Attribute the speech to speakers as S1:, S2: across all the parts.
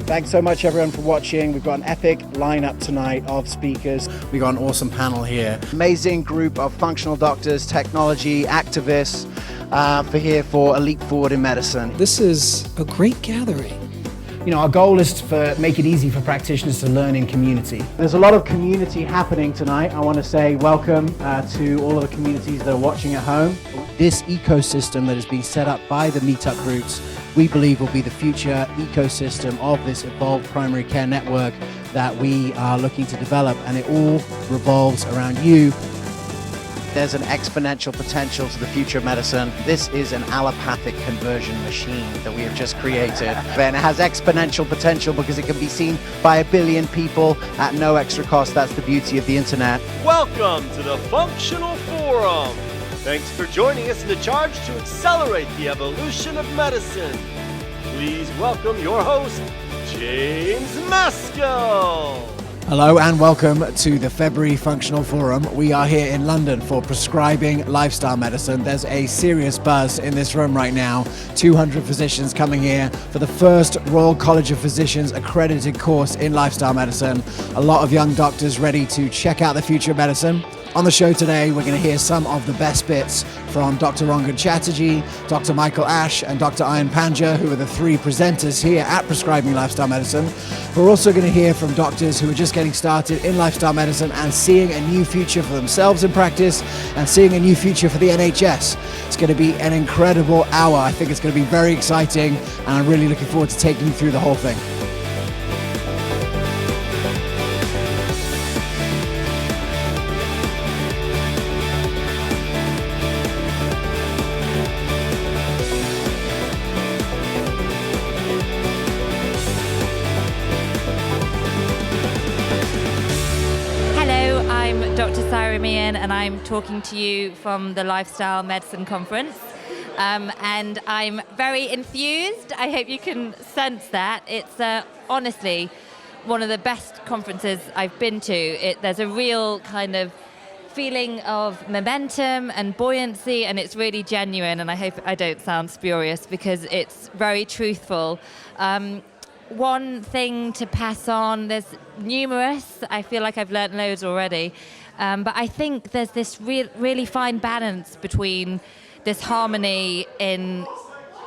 S1: Thanks so much everyone for watching. We've got an epic lineup tonight of speakers. We've got an awesome panel here. Amazing group of functional doctors, technology, activists for a leap forward in medicine.
S2: This is a great gathering.
S3: You know, our goal is to make it easy for practitioners to learn in community.
S1: There's a lot of community happening tonight. I want to say welcome to all of the communities that are watching at home. This ecosystem that is being set up by the meetup groups, we believe will be the future ecosystem of this evolved primary care network that we are looking to develop, and it all revolves around you. There's an exponential potential to the future of medicine. This is an allopathic conversion machine that we have just created. And it has exponential potential because it can be seen by 1 billion people at no extra cost. That's the beauty of the internet.
S4: Welcome to the Functional Forum. Thanks for joining us in the charge to accelerate the evolution of medicine. Please welcome your host, James Maskell.
S1: Hello and welcome to the February Functional Forum. We are here in London for Prescribing Lifestyle Medicine. There's a serious buzz in this room right now. 200 physicians coming here for the first Royal College of Physicians accredited course in lifestyle medicine. A lot of young doctors ready to check out the future of medicine. On the show today, we're going to hear some of the best bits from Dr. Rangan Chatterjee, Dr. Michael Ash, and Dr. Ayan Panja, who are the 3 presenters here at Prescribing Lifestyle Medicine. We're also going to hear from doctors who are just getting started in lifestyle medicine and seeing a new future for themselves in practice and seeing a new future for the NHS. It's going to be an incredible hour. I think it's going to be very exciting, and I'm really looking forward to taking you through the whole thing.
S5: Dr. Saira Mian, and I'm talking to you from the Lifestyle Medicine Conference. And I'm very enthused. I hope you can sense that. It's honestly one of the best conferences I've been to. There's a real kind of feeling of momentum and buoyancy, and it's really genuine, and I hope I don't sound spurious because it's very truthful. One thing to pass on, there's numerous, I feel like I've learnt loads already, but I think there's this really fine balance between this harmony in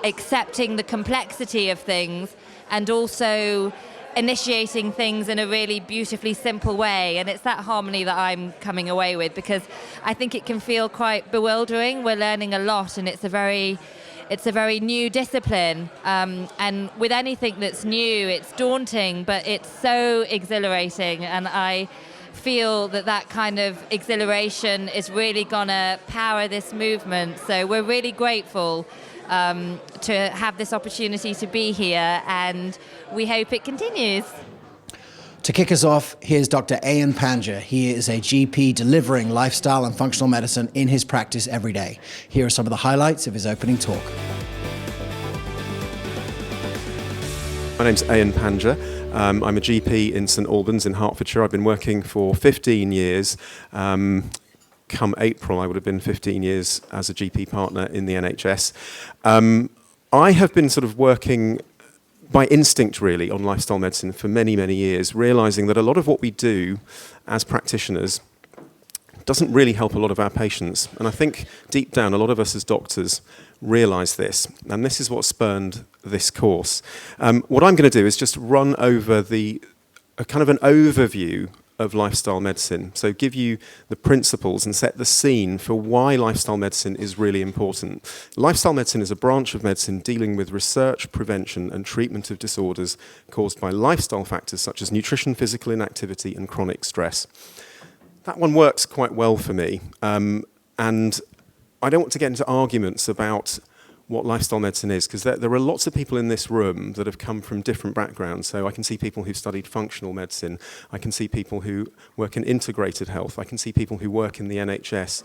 S5: accepting the complexity of things and also initiating things in a really beautifully simple way, and it's that harmony that I'm coming away with, because I think it can feel quite bewildering. We're learning a lot, and it's a very new discipline, and with anything that's new, it's daunting, but it's so exhilarating, and I feel that kind of exhilaration is really gonna power this movement. So we're really grateful to have this opportunity to be here, and we hope it continues.
S1: To kick us off, here's Dr. Ayan Panja. He is a GP delivering lifestyle and functional medicine in his practice every day. Here are some of the highlights of his opening talk.
S6: My name's Ayan Panja. I'm a GP in St Albans in Hertfordshire. I've been working for 15 years. Come April, I would have been 15 years as a GP partner in the NHS. I have been sort of working by instinct, really, on lifestyle medicine for many, many years, realising that a lot of what we do as practitioners doesn't really help a lot of our patients. And I think deep down, a lot of us as doctors realise this, and this is what spurned this course. What I'm going to do is just run over a kind of an overview of lifestyle medicine, so give you the principles and set the scene for why lifestyle medicine is really important. Lifestyle medicine is a branch of medicine dealing with research, prevention and treatment of disorders caused by lifestyle factors such as nutrition, physical inactivity and chronic stress. That one works quite well for me, and I don't want to get into arguments about what lifestyle medicine is, because there are lots of people in this room that have come from different backgrounds. So I can see people who've studied functional medicine. I can see people who work in integrated health. I can see people who work in the NHS.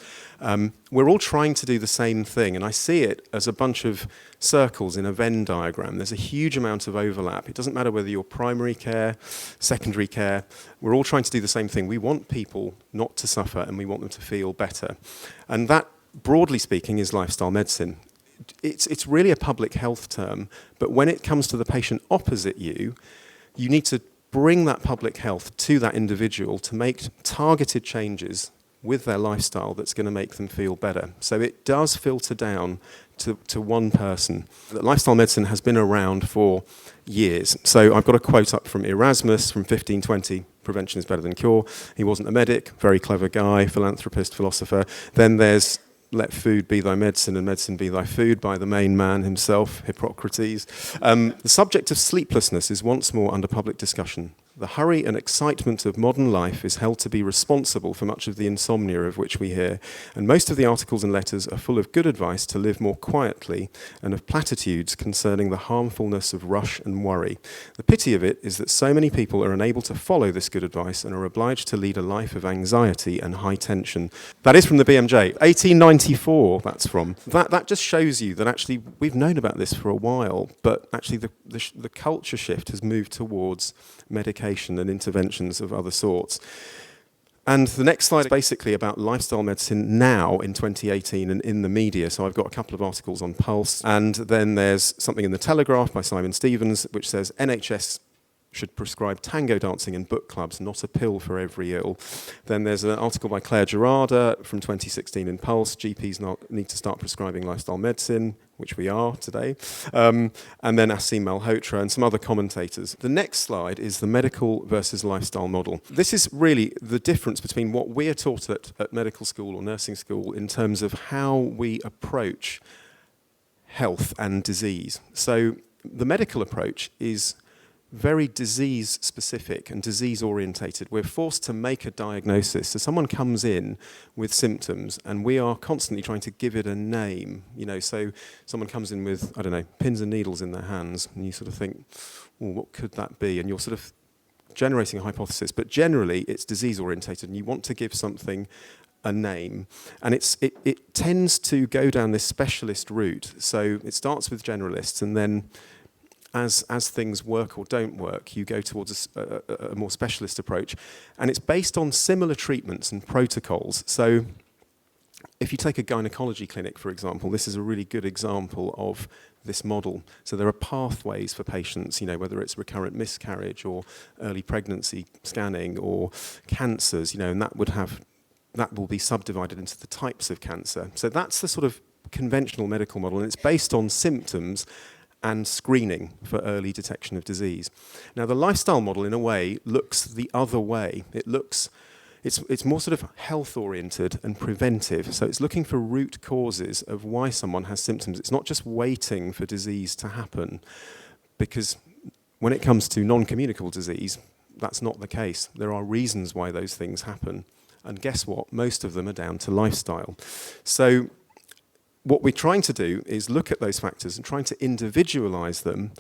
S6: We're all trying to do the same thing, and I see it as a bunch of circles in a Venn diagram. There's a huge amount of overlap. It doesn't matter whether you're primary care, secondary care. We're all trying to do the same thing. We want people not to suffer, and we want them to feel better. And that, broadly speaking, is lifestyle medicine. It's really a public health term, but when it comes to the patient opposite you, you need to bring that public health to that individual to make targeted changes with their lifestyle that's going to make them feel better. So it does filter down to one person. Lifestyle medicine has been around for years. So I've got a quote up from Erasmus from 1520, prevention is better than cure. He wasn't a medic, very clever guy, philanthropist, philosopher. Then there's let food be thy medicine and medicine be thy food by the main man himself, Hippocrates. The subject of sleeplessness is once more under public discussion. The hurry and excitement of modern life is held to be responsible for much of the insomnia of which we hear, and most of the articles and letters are full of good advice to live more quietly and of platitudes concerning the harmfulness of rush and worry. The pity of it is that so many people are unable to follow this good advice and are obliged to lead a life of anxiety and high tension. That is from the BMJ, 1894 that's from. That just shows you that actually we've known about this for a while, but actually the culture shift has moved towards medication and interventions of other sorts. And the next slide is basically about lifestyle medicine now in 2018 and in the media. So I've got a couple of articles on Pulse, and then there's something in the Telegraph by Simon Stevens which says NHS should prescribe tango dancing in book clubs, not a pill for every ill. Then there's an article by Claire Gerarda from 2016 in Pulse, GPs need to start prescribing lifestyle medicine, which we are today. And then Asim Malhotra and some other commentators. The next slide is the medical versus lifestyle model. This is really the difference between what we are taught at medical school or nursing school in terms of how we approach health and disease. So the medical approach is very disease-specific and disease-orientated. We're forced to make a diagnosis. So someone comes in with symptoms, and we are constantly trying to give it a name. So someone comes in with, I don't know, pins and needles in their hands, and you sort of think, well, what could that be? And you're sort of generating a hypothesis. But generally, it's disease-orientated, and you want to give something a name. And it tends to go down this specialist route. So it starts with generalists, and then as things work or don't work, you go towards a more specialist approach. And it's based on similar treatments and protocols. So if you take a gynecology clinic, for example, this is a really good example of this model. So there are pathways for patients, whether it's recurrent miscarriage or early pregnancy scanning or cancers, and that will be subdivided into the types of cancer. So that's the sort of conventional medical model, and it's based on symptoms and screening for early detection of disease. Now, the lifestyle model, in a way, looks the other way. It's more sort of health-oriented and preventive. So it's looking for root causes of why someone has symptoms. It's not just waiting for disease to happen, because when it comes to non-communicable disease, that's not the case. There are reasons why those things happen. And guess what? Most of them are down to lifestyle. So what we're trying to do is look at those factors and trying to individualize them,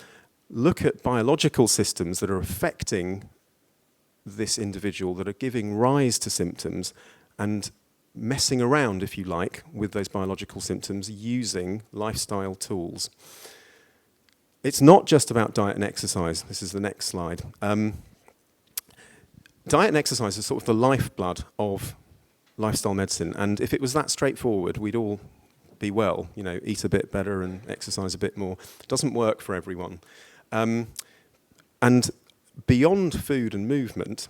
S6: look at biological systems that are affecting this individual, that are giving rise to symptoms, and messing around, if you like, with those biological symptoms using lifestyle tools. It's not just about diet and exercise. This is the next slide. Diet and exercise is sort of the lifeblood of lifestyle medicine, and if it was that straightforward, we'd all be well, eat a bit better and exercise a bit more. It doesn't work for everyone. And beyond food and movement,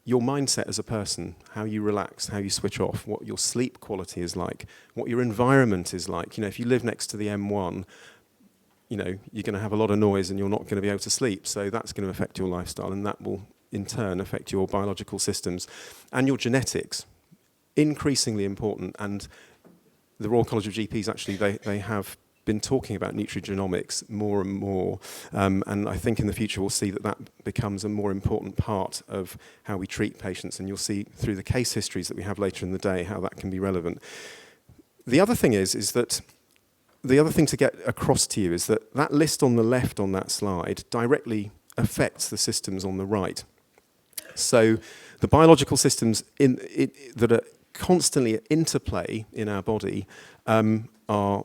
S6: your mindset as a person, how you relax, how you switch off, what your sleep quality is like, what your environment is like. If you live next to the M1, you're going to have a lot of noise and you're not going to be able to sleep. So that's going to affect your lifestyle, and that will in turn affect your biological systems and your genetics. Increasingly important. And the Royal College of GPs, actually, they have been talking about nutrigenomics more and more, and I think in the future we'll see that becomes a more important part of how we treat patients, and you'll see through the case histories that we have later in the day how that can be relevant. The other thing is that the other thing to get across to you is that list on the left on that slide directly affects the systems on the right. So the biological systems that are constantly at interplay in our body are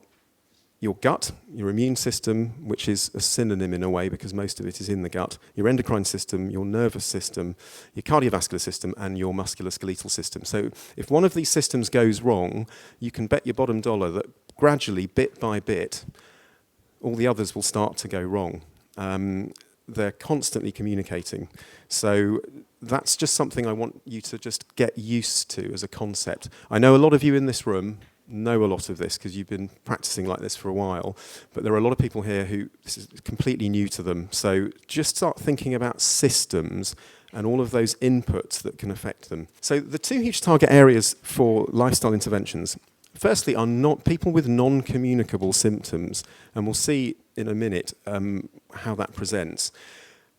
S6: your gut, your immune system, which is a synonym in a way because most of it is in the gut, your endocrine system, your nervous system, your cardiovascular system, and your musculoskeletal system. So if one of these systems goes wrong, you can bet your bottom dollar that gradually, bit by bit, all the others will start to go wrong. they're constantly communicating. So that's just something I want you to just get used to as a concept. I know a lot of you in this room know a lot of this because you've been practicing like this for a while, but there are a lot of people here who this is completely new to them. So just start thinking about systems and all of those inputs that can affect them. So the two huge target areas for lifestyle interventions, firstly, are not people with non-communicable symptoms, and we'll see in a minute how that presents.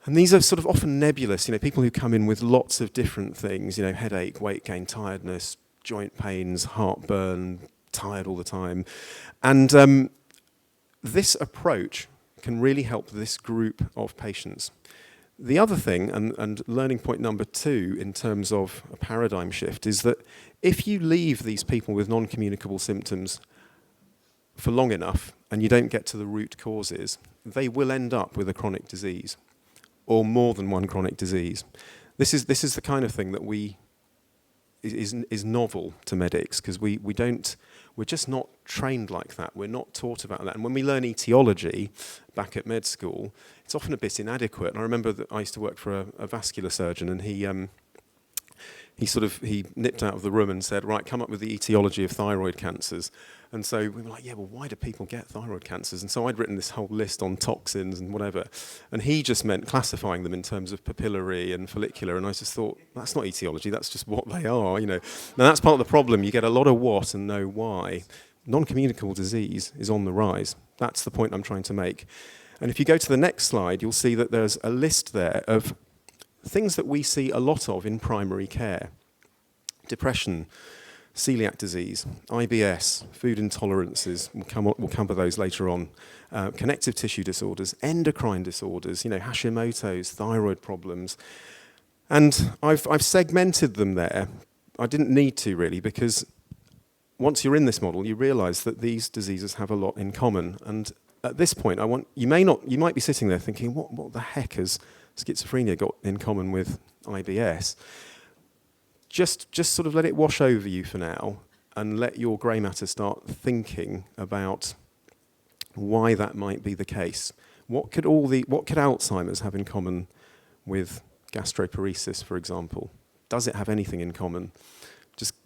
S6: And these are sort of often nebulous, people who come in with lots of different things, headache, weight gain, tiredness, joint pains, heartburn, tired all the time. And this approach can really help this group of patients. The other thing, and learning point number 2 in terms of a paradigm shift, is that if you leave these people with non-communicable symptoms for long enough and you don't get to the root causes, they will end up with a chronic disease or more than one chronic disease. This is the kind of thing that is novel to medics because we're just not trained like that. We're not taught about that. And when we learn etiology back at med school, it's often a bit inadequate. And I remember that I used to work for a vascular surgeon, and he nipped out of the room and said, right, come up with the etiology of thyroid cancers. And so we were like, yeah, well, why do people get thyroid cancers? And so I'd written this whole list on toxins and whatever. And he just meant classifying them in terms of papillary and follicular. And I just thought, that's not etiology, that's just what they are, Now that's part of the problem. You get a lot of what and no why. Non-communicable disease is on the rise. That's the point I'm trying to make. And if you go to the next slide, you'll see that there's a list there of things that we see a lot of in primary care. Depression, celiac disease, IBS, food intolerances, we'll cover those later on, connective tissue disorders, endocrine disorders, Hashimoto's, thyroid problems. And I've segmented them there. I didn't need to really, because once you're in this model, you realise that these diseases have a lot in common. And at this point, you might be sitting there thinking, what the heck has schizophrenia got in common with IBS? Just sort of let it wash over you for now and let your grey matter start thinking about why that might be the case. What could Alzheimer's have in common with gastroparesis, for example? Does it have anything in common?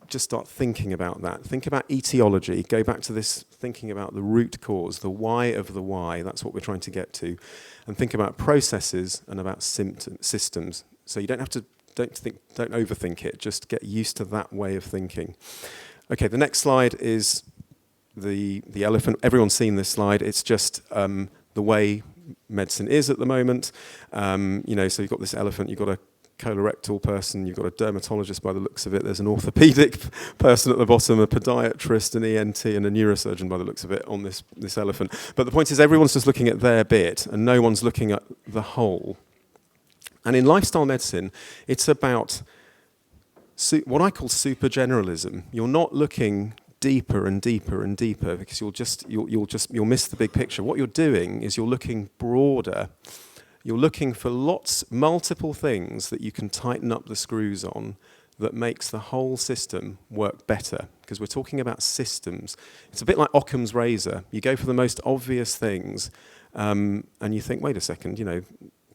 S6: Just start thinking about that. Think about etiology. Go back to this thinking about the root cause, the why of the why. That's what we're trying to get to. And think about processes and about systems. So you don't overthink it. Just get used to that way of thinking. Okay, the next slide is the elephant. Everyone's seen this slide. It's just the way medicine is at the moment. So you've got this elephant. You've got a colorectal person, you've got a dermatologist by the looks of it, there's an orthopedic person at the bottom, a podiatrist, an ENT, and a neurosurgeon by the looks of it on this elephant. But the point is everyone's just looking at their bit and no one's looking at the whole. And in lifestyle medicine, it's about what I call super generalism. You're not looking deeper and deeper and deeper because you'll miss the big picture. What you're doing is you're looking broader. You're looking for multiple things that you can tighten up the screws on that makes the whole system work better, because we're talking about systems. It's a bit like Occam's razor. You go for the most obvious things, and you think, wait a second,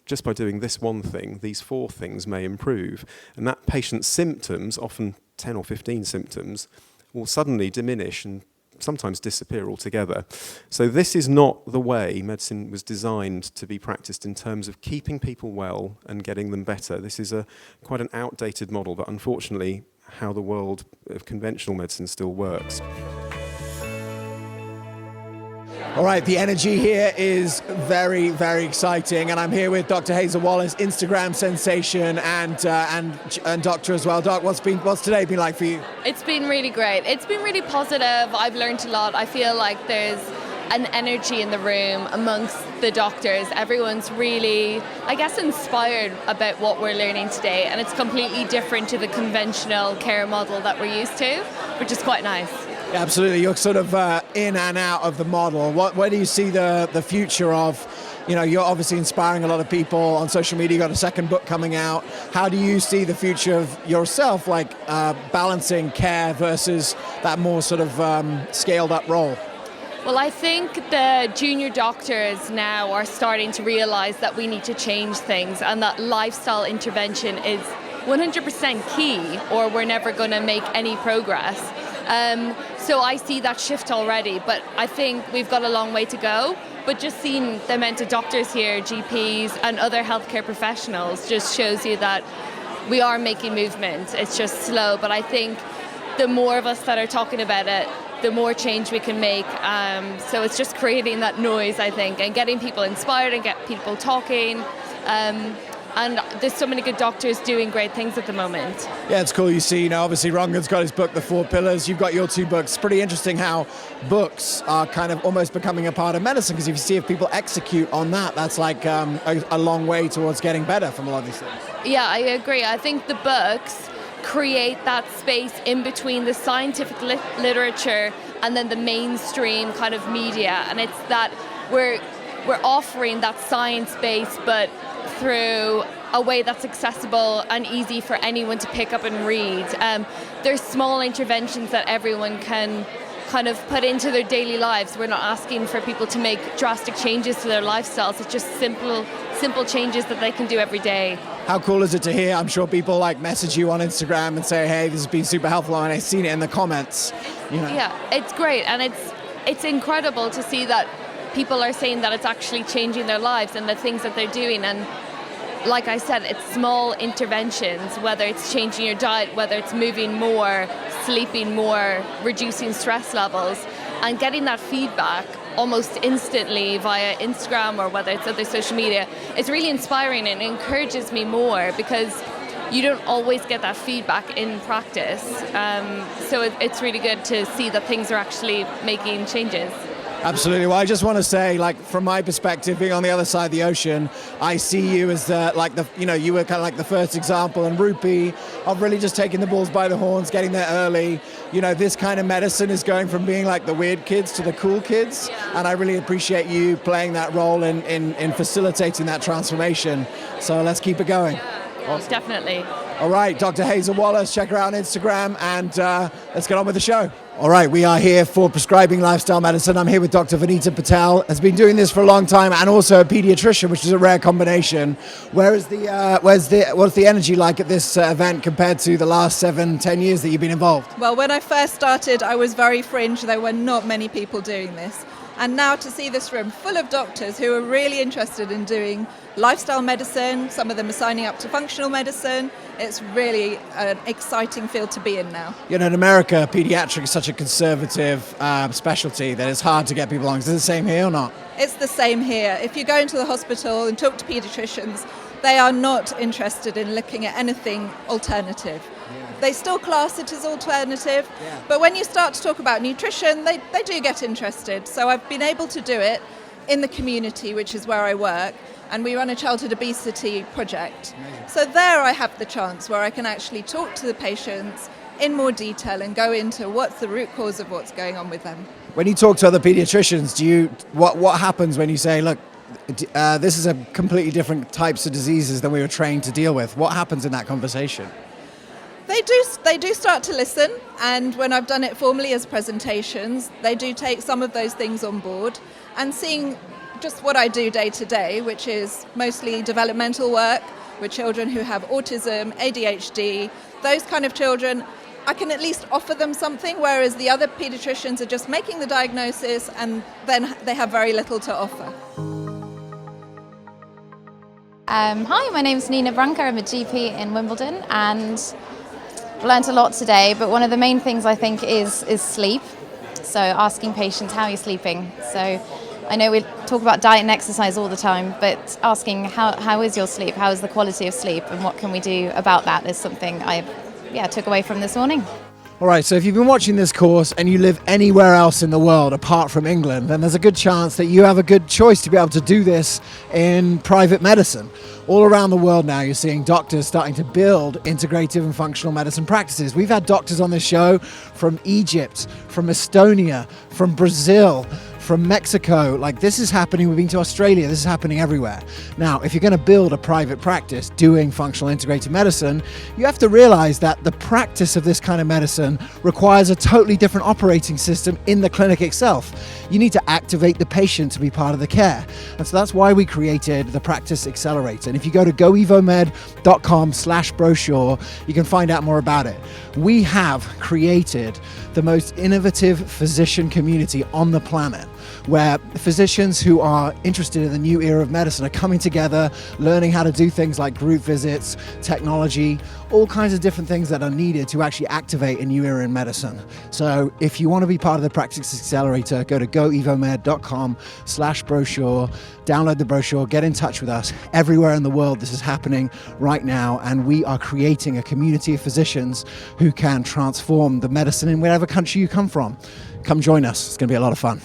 S6: just by doing this one thing, these 4 things may improve. And that patient's symptoms, often 10 or 15 symptoms, will suddenly diminish and sometimes disappear altogether. So this is not the way medicine was designed to be practiced in terms of keeping people well and getting them better. This is quite an outdated model, but unfortunately how the world of conventional medicine still works.
S1: All right, the energy here is very, very exciting, and I'm here with Dr. Hazel Wallace, Instagram sensation, and Doctor as well. Doc, what's today been like for you?
S7: It's been really great. It's been really positive. I've learned a lot. I feel like there's an energy in the room amongst the doctors. Everyone's really, inspired about what we're learning today, and it's completely different to the conventional care model that we're used to, which is quite nice.
S1: Yeah, absolutely. You're sort of in and out of the model. Where do you see the future of, you're obviously inspiring a lot of people on social media. You've got a second book coming out. How do you see the future of yourself, balancing care versus that more sort of scaled up role?
S7: Well, I think the junior doctors now are starting to realize that we need to change things and that lifestyle intervention is 100% key, or we're never going to make any progress. So I see that shift already, but I think we've got a long way to go. But just seeing the amount of doctors here, GPs and other healthcare professionals just shows you that we are making movement. It's just slow, but I think the more of us that are talking about it, the more change we can make. So it's just creating that noise, I think, and getting people inspired and get people talking. And there's so many good doctors doing great things at the moment.
S1: Yeah, it's cool. You see, obviously Rangan's got his book, The Four Pillars. You've got your two books. Pretty interesting how books are kind of almost becoming a part of medicine, because if you see if people execute on that, that's like a long way towards getting better from a lot of these things.
S7: Yeah, I agree. I think the books create that space in between the scientific literature and then the mainstream kind of media. And it's that we're offering that science base, but through a way that's accessible and easy for anyone to pick up and read. There's small interventions that everyone can kind of put into their daily lives. We're not asking for people to make drastic changes to their lifestyles. It's just simple changes that they can do every day.
S1: How cool is it to hear? I'm sure people like message you on Instagram and say, hey, this has been super helpful, and I've seen it in the comments.
S7: Yeah, it's great, and it's incredible to see that people are saying that it's actually changing their lives and the things that they're doing. And like I said, it's small interventions, whether it's changing your diet, whether it's moving more, sleeping more, reducing stress levels, and getting that feedback almost instantly via Instagram or whether it's other social media. It's really inspiring and encourages me more, because you don't always get that feedback in practice. So it's really good to see that things are actually making changes.
S1: Absolutely. Well, I just want to say, like, from my perspective, being on the other side of the ocean, I see you as you were kind of like the first example, and Rupi, of really just taking the bulls by the horns, getting there early. This kind of medicine is going from being like the weird kids to the cool kids. And I really appreciate you playing that role in facilitating that transformation. So let's keep it going.
S7: Awesome. Definitely.
S1: All right, Dr. Hazel Wallace, check her out on Instagram, and let's get on with the show. All right, we are here for Prescribing Lifestyle Medicine. I'm here with Dr. Vinita Patel, has been doing this for a long time, and also a pediatrician, which is a rare combination. What's the energy like at this event compared to the last 7-10 years that you've been involved?
S8: Well, when I first started, I was very fringe. There were not many people doing this. And now to see this room full of doctors who are really interested in doing lifestyle medicine, some of them are signing up to functional medicine. It's really an exciting field to be in now. In America, pediatrics is such a conservative specialty that it's hard to get people along. Is it the same here or not? It's the same here. If you go into the hospital and talk to pediatricians, they are not interested in looking at anything alternative. They still class it as alternative, but when you start to talk about nutrition, they do get interested. So I've been able to do it in the community, which is where I work, and we run a childhood obesity project. So there I have the chance where I can actually talk to the patients in more detail and go into what's the root cause of what's going on with them. When you talk to other pediatricians, what happens when you say, look, this is a completely different types of diseases than we were trained to deal with? What happens in that conversation? They do start to listen, and when I've done it formally as presentations, they do take some of those things on board, and seeing just what I do day to day, which is mostly developmental work with children who have autism, ADHD, those kind of children, I can at least offer them something, whereas the other pediatricians are just making the diagnosis and then they have very little to offer.
S9: Hi, my name's Nina Branca. I'm a GP in Wimbledon, and learnt a lot today, but one of the main things I think is sleep. So asking patients, how are you sleeping? So I know we talk about diet and exercise all the time, but asking how is your sleep? How is the quality of sleep? And what can we do about that is something I took away from this morning.
S1: All right, so if you've been watching this course and you live anywhere else in the world apart from England, then there's a good chance that you have a good choice to be able to do this in private medicine. All around the world now, you're seeing doctors starting to build integrative and functional medicine practices. We've had doctors on this show from Egypt, from Estonia, from Brazil, from Mexico. Like, this is happening. We've been to Australia. This is happening everywhere. Now, if you're going to build a private practice doing functional integrative medicine, you have to realize that the practice of this kind of medicine requires a totally different operating system in the clinic itself. You need to activate the patient to be part of the care. And so that's why we created the Practice Accelerator. And if you go to goevomed.com/brochure, you can find out more about it. We have created the most innovative physician community on the planet, where physicians who are interested in the new era of medicine are coming together, learning how to do things like group visits, technology, all kinds of different things that are needed to actually activate a new era in medicine. So if you want to be part of the Practice Accelerator, go to goevomed.com/brochure, download the brochure, get in touch with us. Everywhere in the world this is happening right now, and we are creating a community of physicians who can transform the medicine in whatever country you come from. Come join us. It's going to be a lot of fun.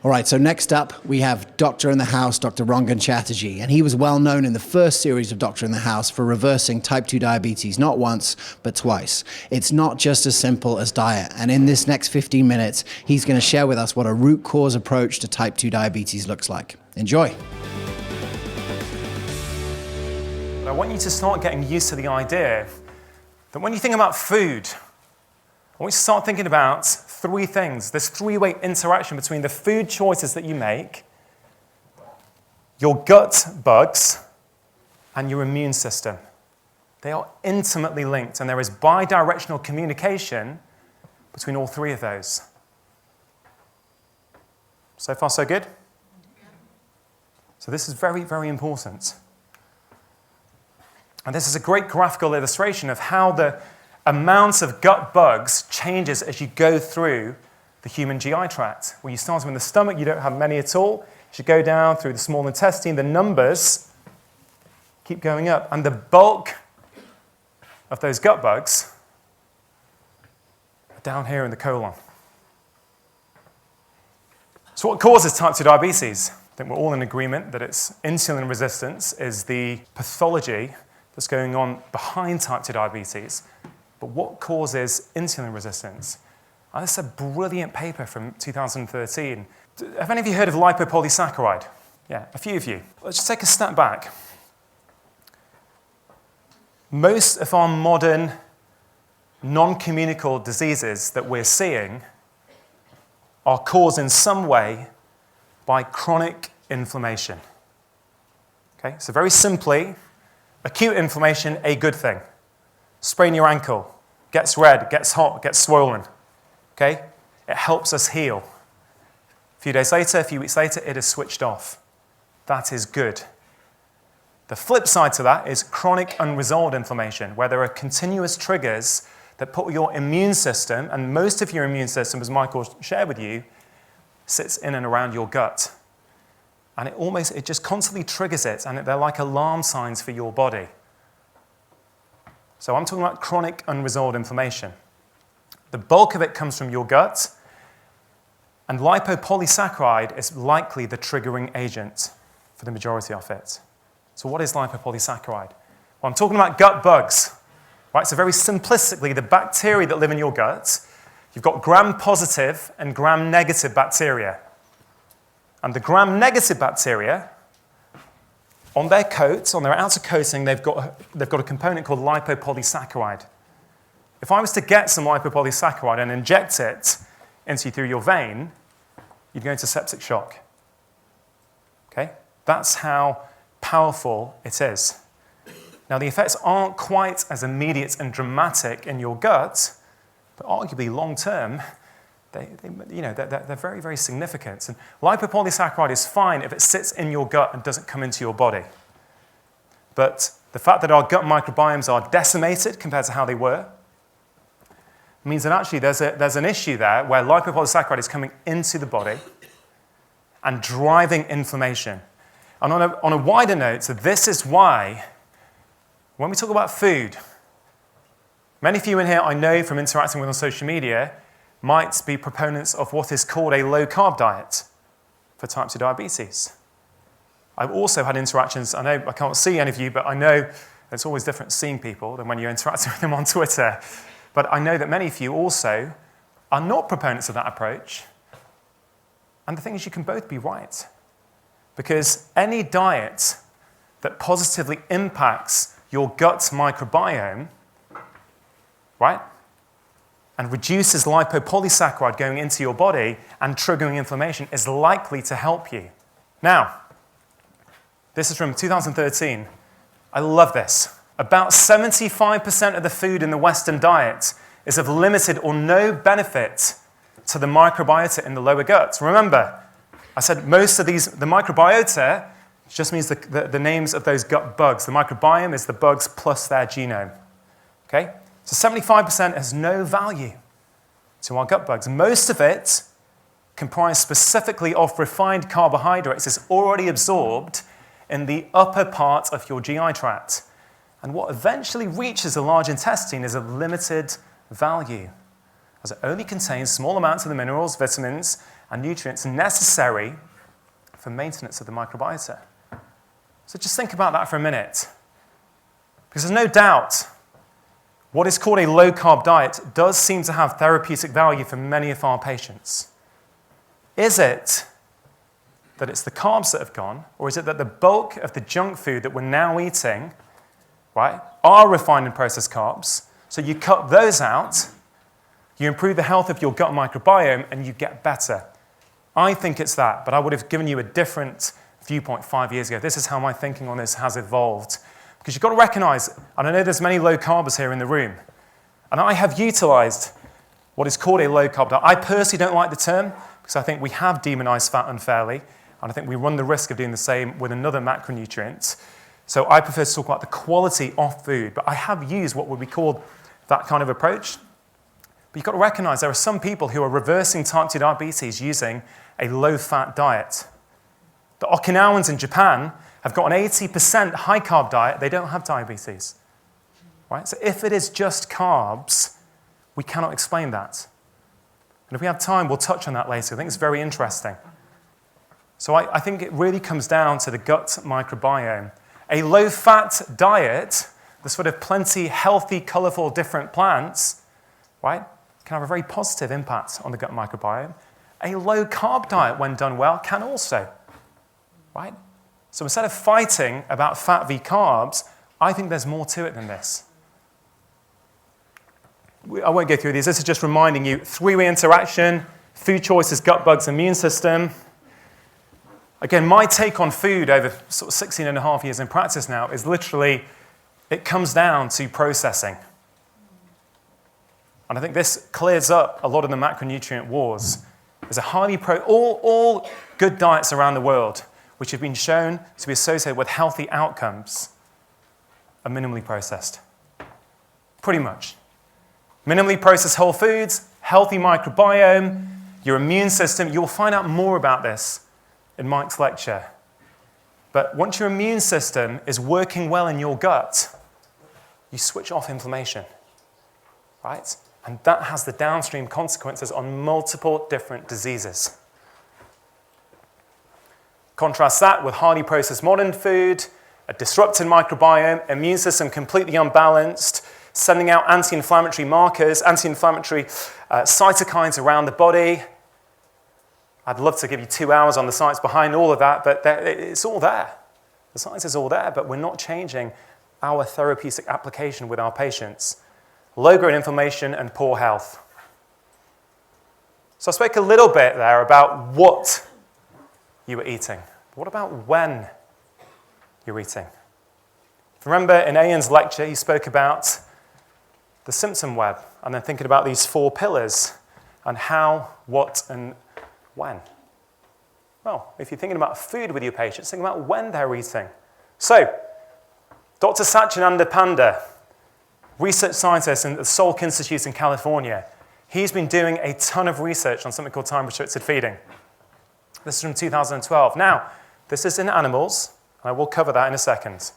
S1: All right, so next up, we have Doctor in the House, Dr. Rangan Chatterjee, and he was well known in the first series of Doctor in the House for reversing type 2 diabetes, not once, but twice. It's not just as simple as diet, and in this next 15 minutes, he's going to share with us what a root cause approach to type 2 diabetes looks like. Enjoy.
S10: I want you to start getting used to the idea that when you think about food, I want you to start thinking about three things. There's three-way interaction between the food choices that you make, your gut bugs, and your immune system. They are intimately linked, and there is bi-directional communication between all three of those. So far, so good? So this is very, very important. And this is a great graphical illustration of how the amount of gut bugs changes as you go through the human GI tract. Where you start in the stomach, you don't have many at all. As you go down through the small intestine, the numbers keep going up. And the bulk of those gut bugs are down here in the colon. So what causes type 2 diabetes? I think we're all in agreement that it's insulin resistance is the pathology that's going on behind type 2 diabetes. But what causes insulin resistance? And this is a brilliant paper from 2013. Have any of you heard of lipopolysaccharide? Yeah, a few of you. Let's just take a step back. Most of our modern non-communicable diseases that we're seeing are caused in some way by chronic inflammation. Okay, so very simply, acute inflammation, a good thing. Sprain your ankle, gets red, gets hot, gets swollen. Okay? It helps us heal. A few days later, a few weeks later, it is switched off. That is good. The flip side to that is chronic unresolved inflammation, where there are continuous triggers that put your immune system, and most of your immune system, as Michael shared with you, sits in and around your gut. And it just constantly triggers it, and they're like alarm signs for your body. So I'm talking about chronic unresolved inflammation. The bulk of it comes from your gut, and lipopolysaccharide is likely the triggering agent for the majority of it. So what is lipopolysaccharide? Well, I'm talking about gut bugs. Right? So very simplistically, the bacteria that live in your gut, you've got gram-positive and gram-negative bacteria. And the gram-negative bacteria, on their coat, on their outer coating, they've got a component called lipopolysaccharide. If I was to get some lipopolysaccharide and inject it through your vein, you'd go into septic shock. Okay? That's how powerful it is. Now, the effects aren't quite as immediate and dramatic in your gut, but arguably long-term, they're very, very significant. And lipopolysaccharide is fine if it sits in your gut and doesn't come into your body. But the fact that our gut microbiomes are decimated compared to how they were means that actually there's an issue there where lipopolysaccharide is coming into the body and driving inflammation. And on a wider note, so this is why when we talk about food, many of you in here I know from interacting with on social media might be proponents of what is called a low-carb diet for type 2 diabetes. I've also had interactions, I know I can't see any of you, but I know it's always different seeing people than when you're interacting with them on Twitter. But I know that many of you also are not proponents of that approach, And the thing is, you can both be right. Because any diet that positively impacts your gut microbiome, right, and reduces lipopolysaccharide going into your body and triggering inflammation is likely to help you. Now, this is from 2013. I love this. About 75% of the food in the Western diet is of limited or no benefit to the microbiota in the lower gut. Remember, I said most of these, the microbiota just means the names of those gut bugs. The microbiome is the bugs plus their genome. Okay? So 75% has no value to our gut bugs. Most of it, comprised specifically of refined carbohydrates, is already absorbed in the upper part of your GI tract. And what eventually reaches the large intestine is of limited value, as it only contains small amounts of the minerals, vitamins, and nutrients necessary for maintenance of the microbiota. So just think about that for a minute. Because there's no doubt what is called a low-carb diet does seem to have therapeutic value for many of our patients. Is it that it's the carbs that have gone, or is it that the bulk of the junk food that we're now eating, right, are refined and processed carbs? So you cut those out, you improve the health of your gut microbiome, and you get better. I think it's that, but I would have given you a different viewpoint 5 years ago. This is how my thinking on this has evolved. Because you've got to recognize, and I know there's many low carbers here in the room, and I have utilized what is called a low carb diet. I personally don't like the term because I think we have demonized fat unfairly, and I think we run the risk of doing the same with another macronutrient. So I prefer to talk about the quality of food, but I have used what would be called that kind of approach. But you've got to recognize there are some people who are reversing type 2 diabetes using a low-fat diet. The Okinawans in Japan have got an 80% high-carb diet. They don't have diabetes. Right? So if it is just carbs, we cannot explain that. And if we have time, we'll touch on that later. I think it's very interesting. So I think it really comes down to the gut microbiome. A low-fat diet, the sort of plenty healthy, colorful, different plants, right, can have a very positive impact on the gut microbiome. A low-carb diet, when done well, can also, right? So instead of fighting about fat v carbs, I think there's more to it than this. I won't go through these. This is just reminding you, three-way interaction, food choices, gut bugs, immune system. Again, my take on food over sort of 16 and a half years in practice now is literally, it comes down to processing. And I think this clears up a lot of the macronutrient wars. There's a all good diets around the world which have been shown to be associated with healthy outcomes are minimally processed. Pretty much. Minimally processed whole foods, healthy microbiome, your immune system. You'll find out more about this in Mike's lecture. But once your immune system is working well in your gut, you switch off inflammation, right? And that has the downstream consequences on multiple different diseases. Contrast that with highly processed modern food, a disrupted microbiome, immune system completely unbalanced, sending out anti-inflammatory markers, anti-inflammatory cytokines around the body. I'd love to give you 2 hours on the science behind all of that, but it's all there. The science is all there, but we're not changing our therapeutic application with our patients. Low-grade inflammation and poor health. So I spoke a little bit there about what you were eating. What about when you're eating? Remember in Ayan's lecture, he spoke about the symptom web and then thinking about these 4 pillars and how, what, and when. Well, if you're thinking about food with your patients, think about when they're eating. So, Dr. Satyananda Panda, research scientist at the Salk Institute in California, he's been doing a ton of research on something called time-restricted feeding. This is from 2012. Now, this is in animals, and I will cover that in a second.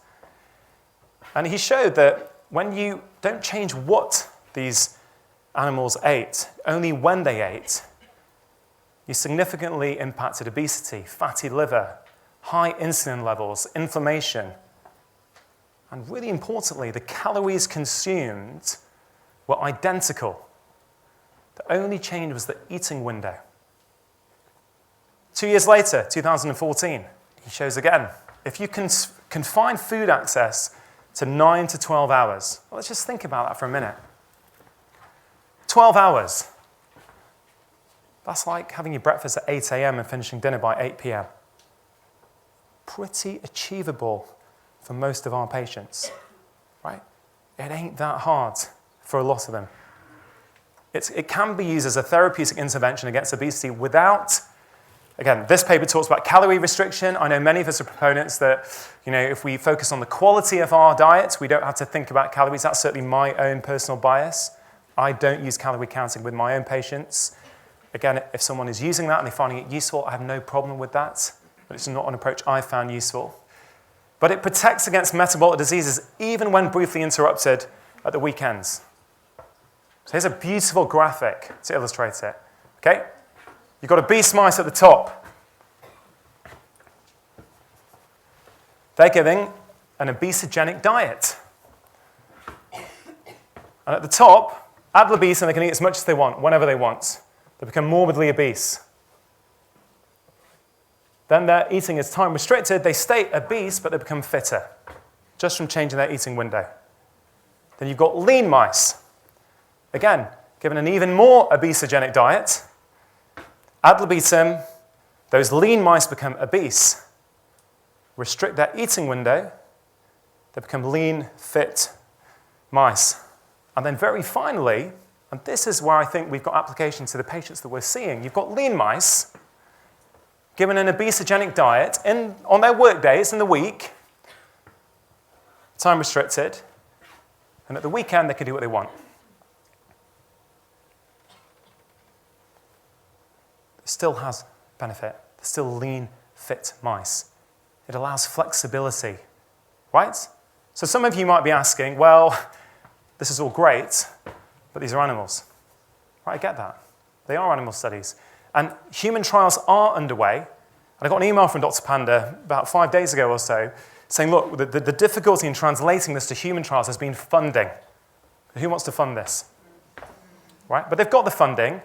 S10: And he showed that when you don't change what these animals ate, only when they ate, you significantly impacted obesity, fatty liver, high insulin levels, inflammation, and really importantly, the calories consumed were identical. The only change was the eating window. 2 years later, 2014, he shows again, if you can confine food access to 9 to 12 hours, well, let's just think about that for a minute. 12 hours. That's like having your breakfast at 8 a.m. and finishing dinner by 8 p.m. Pretty achievable for most of our patients, right? It ain't that hard for a lot of them. It can be used as a therapeutic intervention against obesity without, again, this paper talks about calorie restriction. I know many of us are proponents that, if we focus on the quality of our diet, we don't have to think about calories. That's certainly my own personal bias. I don't use calorie counting with my own patients. Again, if someone is using that and they're finding it useful, I have no problem with that. But it's not an approach I found useful. But it protects against metabolic diseases even when briefly interrupted at the weekends. So here's a beautiful graphic to illustrate it. Okay? You've got obese mice at the top. They're giving an obesogenic diet. And at the top, adult obese, and they can eat as much as they want, whenever they want. They become morbidly obese. Then their eating is time restricted. They stay obese, but they become fitter, just from changing their eating window. Then you've got lean mice. Again, given an even more obesogenic diet, ad libitum, those lean mice become obese, restrict their eating window, they become lean, fit mice. And then very finally, and this is where I think we've got application to the patients that we're seeing, you've got lean mice given an obesogenic diet on their work days in the week, time restricted, and at the weekend they can do what they want. It still has benefit. They're still lean, fit mice. It allows flexibility, right? So some of you might be asking, well, this is all great, but these are animals. Right, I get that. They are animal studies. And human trials are underway. And I got an email from Dr. Panda about 5 days ago or so saying, look, the difficulty in translating this to human trials has been funding. Who wants to fund this? Right? But they've got the funding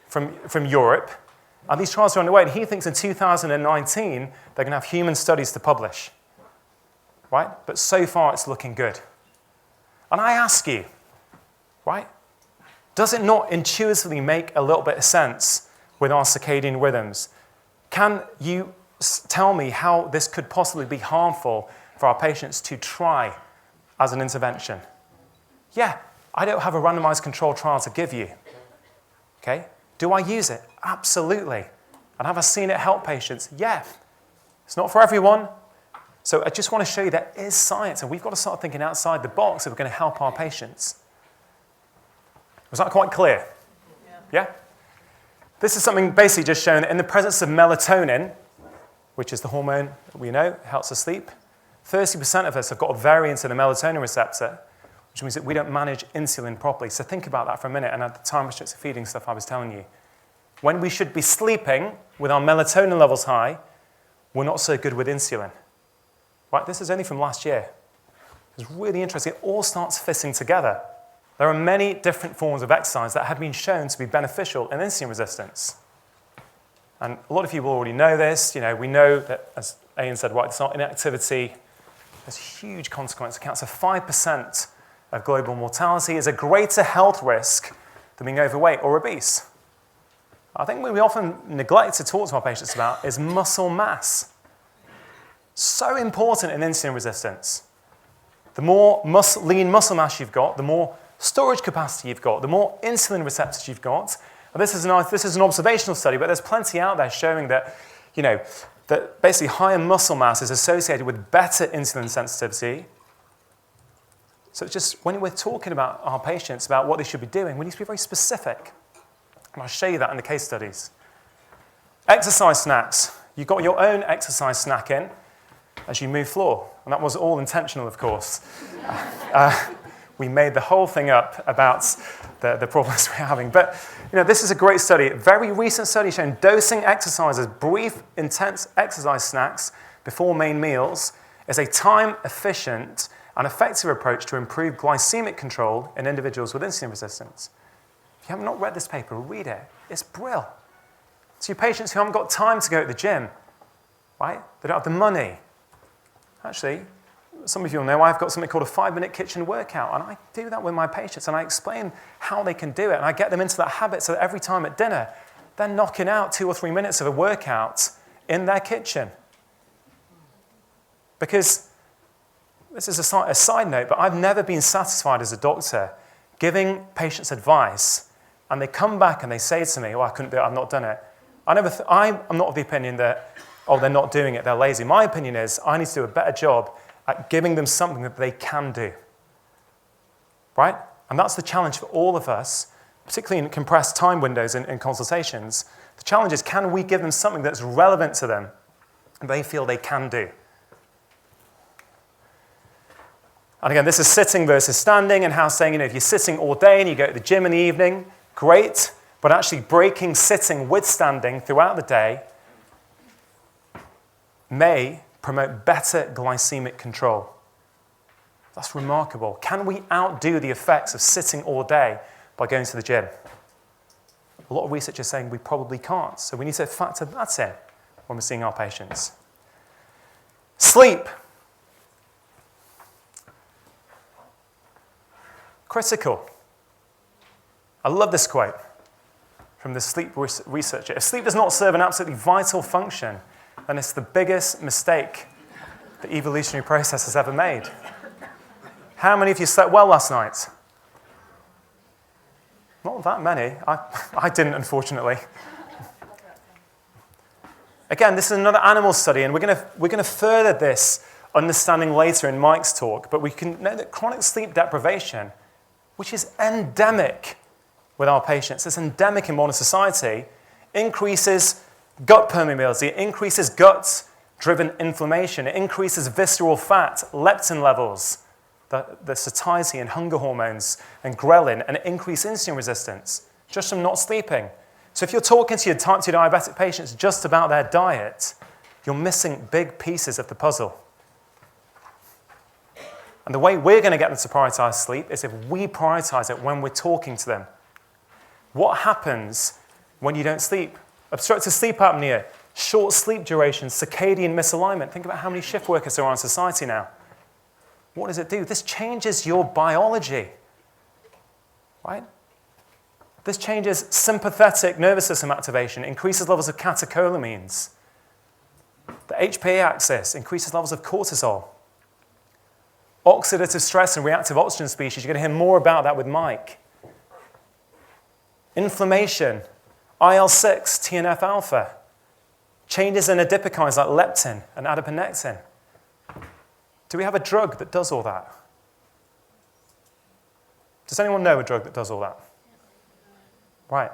S10: from Europe, and these trials are underway. And he thinks in 2019 they're going to have human studies to publish. Right? But so far it's looking good. And I ask you, right, does it not intuitively make a little bit of sense with our circadian rhythms? Can you tell me how this could possibly be harmful for our patients to try as an intervention? Yeah, I don't have a randomized controlled trial to give you. Okay? Do I use it? Absolutely. And have I seen it help patients? Yeah. It's not for everyone. So I just want to show you there is science, and we've got to start thinking outside the box if we're going to help our patients. Was that quite clear? Yeah? This is something basically just shown that in the presence of melatonin, which is the hormone that we know helps us sleep, 30% of us have got a variant in the melatonin receptor, which means that we don't manage insulin properly. So think about that for a minute, and at the time-restricted feeding stuff I was telling you. When we should be sleeping with our melatonin levels high, we're not so good with insulin. Right? This is only from last year. It's really interesting. It all starts fitting together. There are many different forms of exercise that have been shown to be beneficial in insulin resistance. And a lot of you will already know this. We know that, as Ayan said, right, it's not inactivity. There's huge consequence. It accounts for 5% of global mortality, is a greater health risk than being overweight or obese. I think what we often neglect to talk to our patients about is muscle mass. So important in insulin resistance. The more lean muscle mass you've got, the more storage capacity you've got, the more insulin receptors you've got. And this is an observational study, but there's plenty out there showing that, that basically higher muscle mass is associated with better insulin sensitivity. So it's just when we're talking about our patients about what they should be doing, we need to be very specific. And I'll show you that in the case studies. Exercise snacks. You've got your own exercise snack in as you move floor. And that was all intentional, of course. We made the whole thing up about the problems we're having. But this is a great study, a very recent study showing dosing exercises, brief, intense exercise snacks before main meals is a time-efficient and effective approach to improve glycemic control in individuals with insulin resistance. If you have not read this paper, read it. It's brilliant. to your patients who haven't got time to go to the gym, right? They don't have the money. Actually, some of you will know I've got something called a 5-minute kitchen workout, and I do that with my patients, and I explain how they can do it, and I get them into that habit so that every time at dinner, they're knocking out 2 or 3 minutes of a workout in their kitchen. Because, this is a side note, but I've never been satisfied as a doctor giving patients advice, and they come back and they say to me, I couldn't do it, I've not done it. I'm not of the opinion that, they're not doing it, they're lazy. My opinion is I need to do a better job at giving them something that they can do. Right? And that's the challenge for all of us, particularly in compressed time windows in consultations. The challenge is, can we give them something that's relevant to them and they feel they can do? And again, this is sitting versus standing, and how saying, if you're sitting all day and you go to the gym in the evening, great, but actually breaking sitting with standing throughout the day may promote better glycemic control. That's remarkable. Can we outdo the effects of sitting all day by going to the gym? A lot of research is saying we probably can't, so we need to factor that in when we're seeing our patients. Sleep. Critical. I love this quote from the sleep researcher. If sleep does not serve an absolutely vital function, then it's the biggest mistake the evolutionary process has ever made. How many of you slept well last night? Not that many. I didn't, unfortunately. Again, this is another animal study, and we're going to further this understanding later in Mike's talk, but we can know that chronic sleep deprivation, which is endemic with our patients, it's endemic in modern society, increases gut permeability, it increases gut-driven inflammation, it increases visceral fat, leptin levels, the satiety and hunger hormones, and ghrelin, and it increases insulin resistance just from not sleeping. So if you're talking to your type 2 diabetic patients just about their diet, you're missing big pieces of the puzzle. And the way we're going to get them to prioritize sleep is if we prioritize it when we're talking to them. What happens when you don't sleep? Obstructive sleep apnea, short sleep duration, circadian misalignment. Think about how many shift workers there are in society now. What does it do? This changes your biology, right? This changes sympathetic nervous system activation, increases levels of catecholamines. The HPA axis increases levels of cortisol. Oxidative stress and reactive oxygen species, you're going to hear more about that with Mike. Inflammation, IL-6, TNF-alpha, changes in adipokines like leptin and adiponectin. Do we have a drug that does all that? Does anyone know a drug that does all that? Right.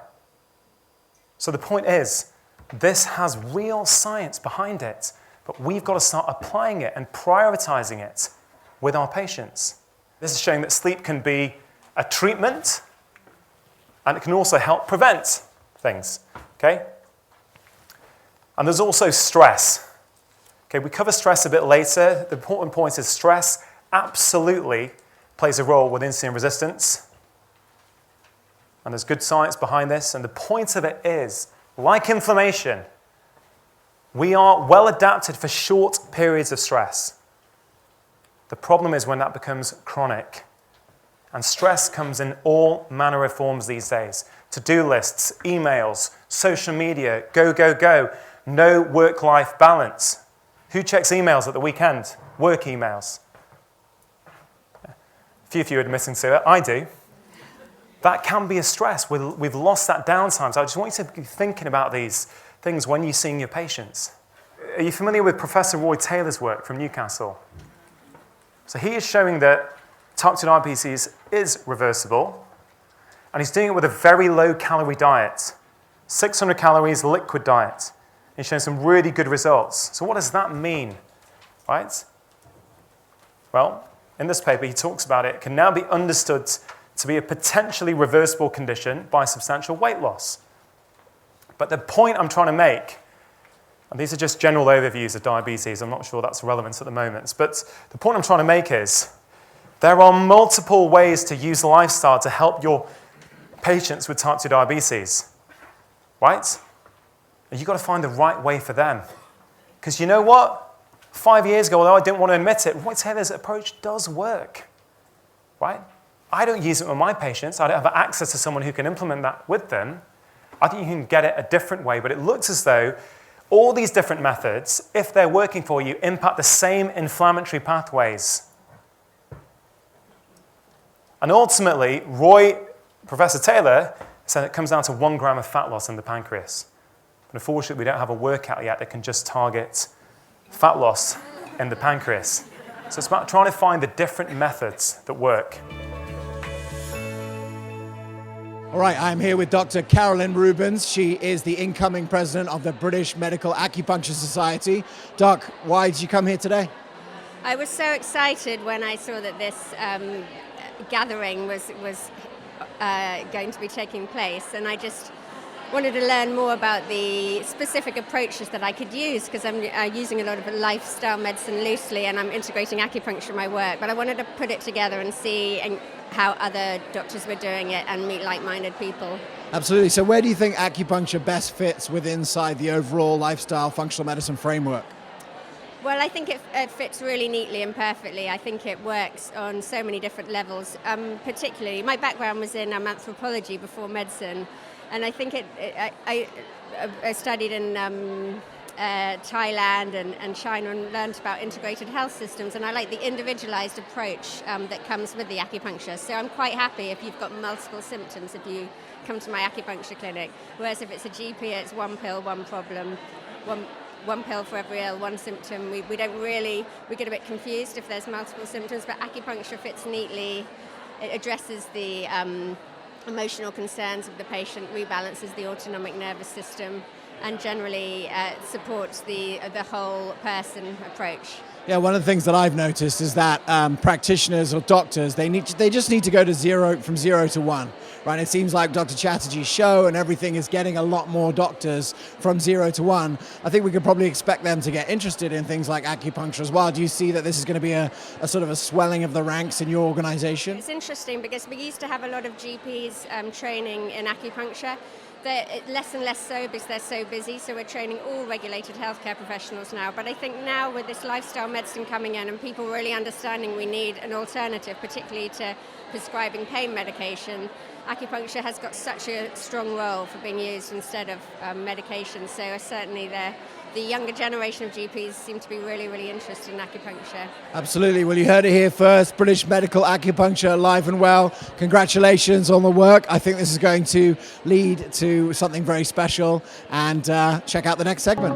S10: So the point is, this has real science behind it, but we've got to start applying it and prioritizing it with our patients. This is showing that sleep can be a treatment, and it can also help prevent things, okay? And there's also stress. Okay, we cover stress a bit later. The important point is stress absolutely plays a role with insulin resistance. And there's good science behind this. And the point of it is, like inflammation, we are well adapted for short periods of stress. The problem is when that becomes chronic. And stress comes in all manner of forms these days. To-do lists, emails, social media, go, go, go. No work-life balance. Who checks emails at the weekend? Work emails. A few of you are admitting to it. I do. That can be a stress. We've lost that downtime. So I just want you to be thinking about these things when you're seeing your patients. Are you familiar with Professor Roy Taylor's work from Newcastle? So he is showing that type 2 diabetes is reversible, and he's doing it with a very low-calorie diet, 600 calories liquid diet. He's showing some really good results. So what does that mean, right? Well, in this paper, he talks about it can now be understood to be a potentially reversible condition by substantial weight loss. But the point I'm trying to make, and these are just general overviews of diabetes, I'm not sure that's relevant at the moment, but the point I'm trying to make is there are multiple ways to use lifestyle to help your patients with type 2 diabetes, right? And you've got to find the right way for them. Because you know what? 5 years ago, although I didn't want to admit it, Roy Taylor's approach does work, right? I don't use it with my patients. I don't have access to someone who can implement that with them. I think you can get it a different way, but it looks as though all these different methods, if they're working for you, impact the same inflammatory pathways. And ultimately, Professor Taylor, said it comes down to 1 gram of fat loss in the pancreas. But unfortunately, we don't have a workout yet that can just target fat loss in the pancreas. So it's about trying to find the different methods that work.
S1: All right, I'm here with Dr. Carolyn Rubens. She is the incoming president of the British Medical Acupuncture Society. Doc, why did you come here today?
S11: I was so excited when I saw that this gathering was going to be taking place, and I just wanted to learn more about the specific approaches that I could use, because I'm using a lot of lifestyle medicine loosely, and I'm integrating acupuncture in my work, but I wanted to put it together and see how other doctors were doing it and meet like-minded people.
S1: Absolutely. So where do you think acupuncture best fits inside the overall lifestyle functional medicine framework?
S11: Well, I think it fits really neatly and perfectly. I think it works on so many different levels. Particularly, my background was in anthropology before medicine, and I think I studied in Thailand and China and learned about integrated health systems, and I like the individualized approach that comes with the acupuncture. So I'm quite happy if you've got multiple symptoms if you come to my acupuncture clinic, whereas if it's a GP, it's one pill, one problem, one pill for every ill, one symptom. We get a bit confused if there's multiple symptoms, but acupuncture fits neatly. It addresses the emotional concerns of the patient, rebalances the autonomic nervous system, and generally supports the whole person approach.
S1: Yeah, one of the things that I've noticed is that practitioners or doctors, they just need to go to from zero to one, right? It seems like Dr. Chatterjee's show and everything is getting a lot more doctors from 0 to 1. I think we could probably expect them to get interested in things like acupuncture as well. Do you see that this is going to be a sort of a swelling of the ranks in your organization?
S11: It's interesting because we used to have a lot of GPs training in acupuncture. They're less and less so because they're so busy, so we're training all regulated healthcare professionals now. But I think now with this lifestyle medicine coming in and people really understanding we need an alternative, particularly to prescribing pain medication, acupuncture has got such a strong role for being used instead of medication. So certainly the younger generation of GPs seem to be really, really interested in acupuncture.
S1: Absolutely. Well, you heard it here first. British Medical Acupuncture, alive and well. Congratulations on the work. I think this is going to lead to something very special. And check out the next segment.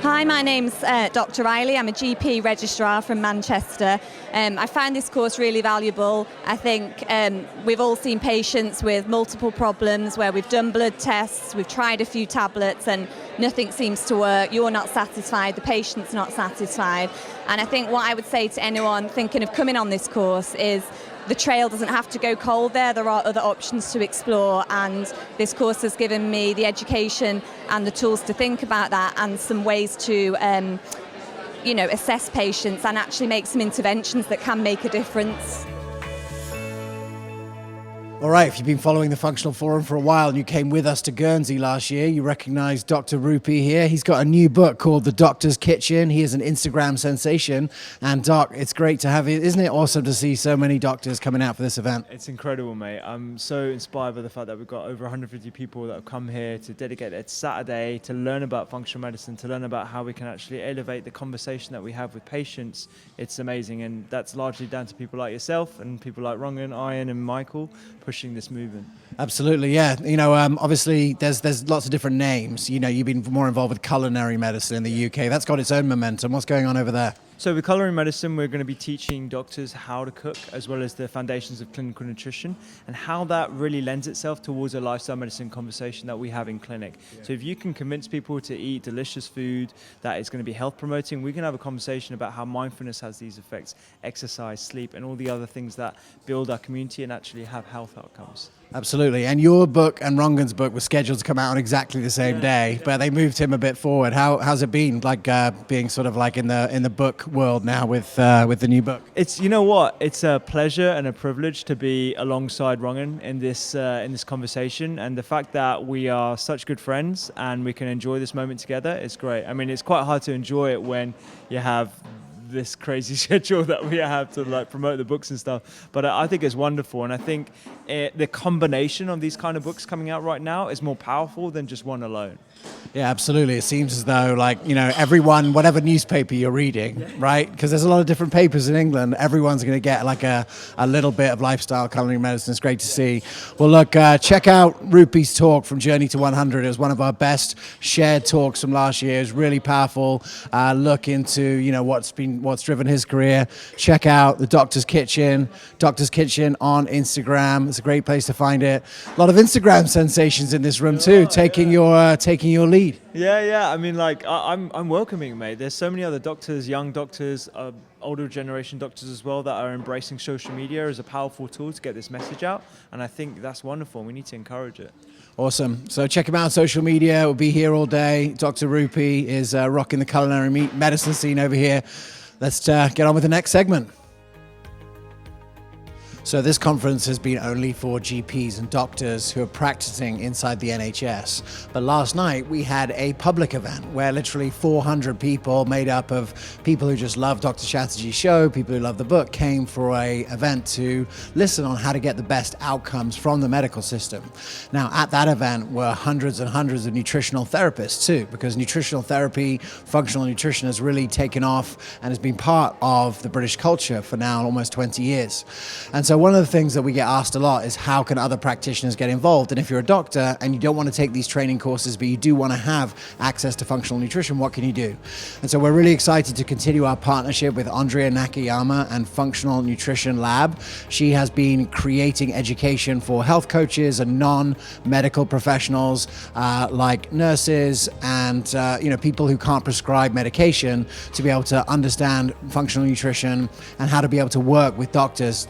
S12: Hi, my name's Dr. Riley. I'm a GP registrar from Manchester. I found this course really valuable. I think we've all seen patients with multiple problems where we've done blood tests, we've tried a few tablets and nothing seems to work. You're not satisfied, the patient's not satisfied. And I think what I would say to anyone thinking of coming on this course is the trail doesn't have to go cold there. There are other options to explore, and this course has given me the education and the tools to think about that and some ways to assess patients and actually make some interventions that can make a difference.
S1: All right, if you've been following the Functional Forum for a while and you came with us to Guernsey last year, you recognise Dr. Rupy here. He's got a new book called The Doctor's Kitchen. He is an Instagram sensation. And Doc, it's great to have you. Isn't it awesome to see so many doctors coming out for this event?
S13: It's incredible, mate. I'm so inspired by the fact that we've got over 150 people that have come here to dedicate their Saturday to learn about functional medicine, to learn about how we can actually elevate the conversation that we have with patients. It's amazing, and that's largely down to people like yourself and people like Rangan, Ayan and Michael pushing this movement.
S1: Absolutely, yeah. Obviously there's lots of different names. You've been more involved with culinary medicine in the UK. That's got its own momentum. What's going on over there?
S13: So with culinary medicine, we're going to be teaching doctors how to cook, as well as the foundations of clinical nutrition, and how that really lends itself towards a lifestyle medicine conversation that we have in clinic. Yeah. So if you can convince people to eat delicious food that is going to be health promoting, we can have a conversation about how mindfulness has these effects, exercise, sleep, and all the other things that build our community and actually have health outcomes.
S1: Absolutely. And your book and Rangan's book were scheduled to come out on exactly the same day, but they moved him a bit forward. How's it been, like being sort of like in the book world now with the new book?
S13: It's, you know what, it's a pleasure and a privilege to be alongside Rangan in this conversation, and the fact that we are such good friends and we can enjoy this moment together is great. I mean, it's quite hard to enjoy it when you have this crazy schedule that we have to like promote the books and stuff, but I think it's wonderful, and I think the combination of these kind of books coming out right now is more powerful than just one alone.
S1: Yeah, absolutely. It seems as though, like, you know, everyone, whatever newspaper you're reading, right? Because there's a lot of different papers in England. Everyone's going to get like a little bit of lifestyle culinary medicine. It's great to see. Well, look, check out Rupi's talk from Journey to 100. It was one of our best shared talks from last year. It was really powerful. Look into, you know, what's driven his career. Check out the Doctor's Kitchen on Instagram. It's a great place to find it. A lot of Instagram sensations in this room too, taking your lead.
S13: Yeah. I mean, like, I'm welcoming, mate. There's so many other doctors, young doctors, older generation doctors as well, that are embracing social media as a powerful tool to get this message out. And I think that's wonderful. We need to encourage it.
S1: Awesome. So check him out on social media. We'll be here all day. Dr. Rupi is rocking the culinary medicine scene over here. Let's get on with the next segment. So this conference has been only for GPs and doctors who are practicing inside the NHS. But last night we had a public event where literally 400 people, made up of people who just love Dr. Chatterjee's show, people who love the book, came for an event to listen on how to get the best outcomes from the medical system. Now, at that event were hundreds and hundreds of nutritional therapists too, because nutritional therapy, functional nutrition has really taken off and has been part of the British culture for now almost 20 years. And so one of the things that we get asked a lot is how can other practitioners get involved? And if you're a doctor and you don't want to take these training courses, but you do want to have access to functional nutrition, what can you do? And so we're really excited to continue our partnership with Andrea Nakayama and Functional Nutrition Lab. She has been creating education for health coaches and non-medical professionals like nurses and people who can't prescribe medication to be able to understand functional nutrition and how to be able to work with doctors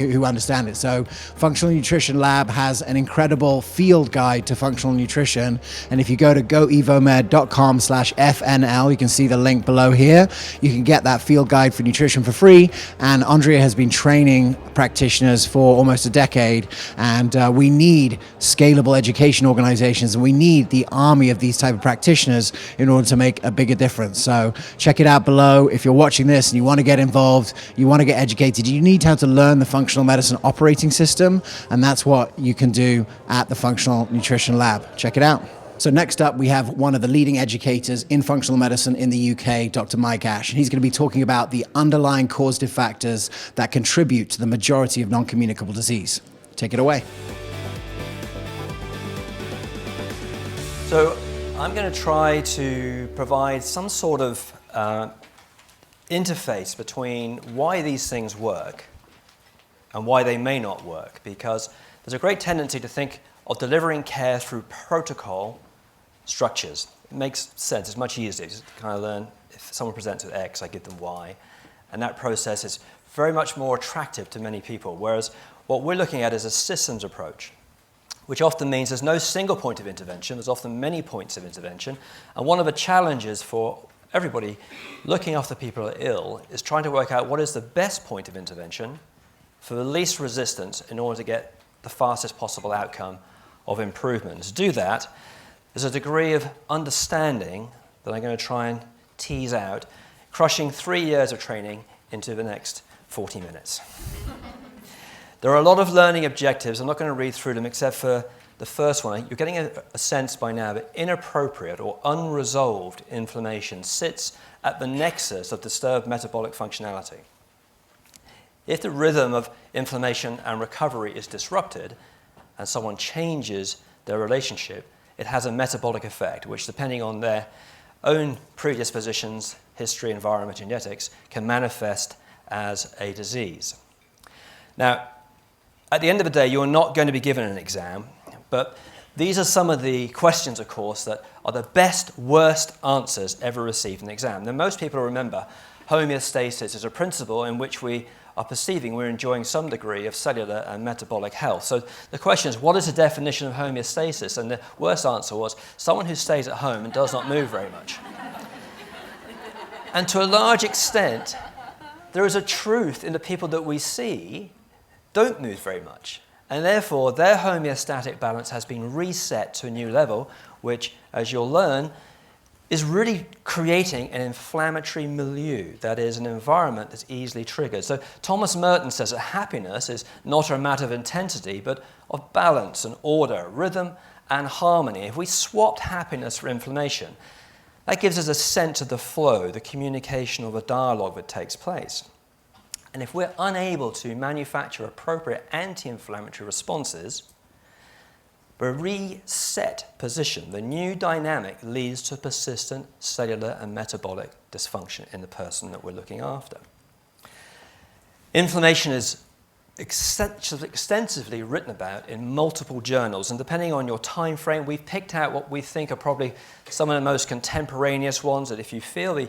S1: who understand it. So Functional Nutrition Lab has an incredible field guide to functional nutrition. And if you go to goevomed.com/FNL, you can see the link below here. You can get that field guide for nutrition for free. And Andrea has been training practitioners for almost a decade. And we need scalable education organizations, and we need the army of these type of practitioners in order to make a bigger difference. So check it out below. If you're watching this and you want to get involved, you want to get educated, you need to learn the functional medicine operating system, and that's what you can do at the Functional Nutrition Lab. Check it out. So next up, we have one of the leading educators in functional medicine in the UK, Dr. Mike Ash, and he's going to be talking about the underlying causative factors that contribute to the majority of non-communicable disease. Take it away.
S14: So I'm going to try to provide some sort of interface between why these things work and why they may not work, because there's a great tendency to think of delivering care through protocol structures. It makes sense. It's much easier to kind of learn, if someone presents with X, I give them Y. And that process is very much more attractive to many people, whereas what we're looking at is a systems approach, which often means there's no single point of intervention. There's often many points of intervention. And one of the challenges for everybody looking after people who are ill is trying to work out what is the best point of intervention for the least resistance in order to get the fastest possible outcome of improvement. To do that, there's a degree of understanding that I'm going to try and tease out, crushing 3 years of training into the next 40 minutes. There are a lot of learning objectives. I'm not going to read through them except for the first one. You're getting a sense by now that inappropriate or unresolved inflammation sits at the nexus of disturbed metabolic functionality. If the rhythm of inflammation and recovery is disrupted and someone changes their relationship, it has a metabolic effect, which, depending on their own predispositions, history, environment, genetics, can manifest as a disease. Now, at the end of the day, you're not going to be given an exam, but these are some of the questions, of course, that are the best, worst answers ever received in an exam. Now, most people remember homeostasis is a principle in which we are perceiving we're enjoying some degree of cellular and metabolic health. So the question is, what is the definition of homeostasis? And the worst answer was someone who stays at home and does not move very much. And to a large extent, there is a truth in the people that we see don't move very much. And therefore, their homeostatic balance has been reset to a new level, which, as you'll learn, is really creating an inflammatory milieu, that is, an environment that's easily triggered. So Thomas Merton says that happiness is not a matter of intensity, but of balance and order, rhythm and harmony. If we swapped happiness for inflammation, that gives us a sense of the flow, the communication or the dialogue that takes place. And if we're unable to manufacture appropriate anti-inflammatory responses, the reset position, the new dynamic, leads to persistent cellular and metabolic dysfunction in the person that we're looking after. Inflammation is extensively written about in multiple journals, and depending on your time frame, we've picked out what we think are probably some of the most contemporaneous ones, that if you feel the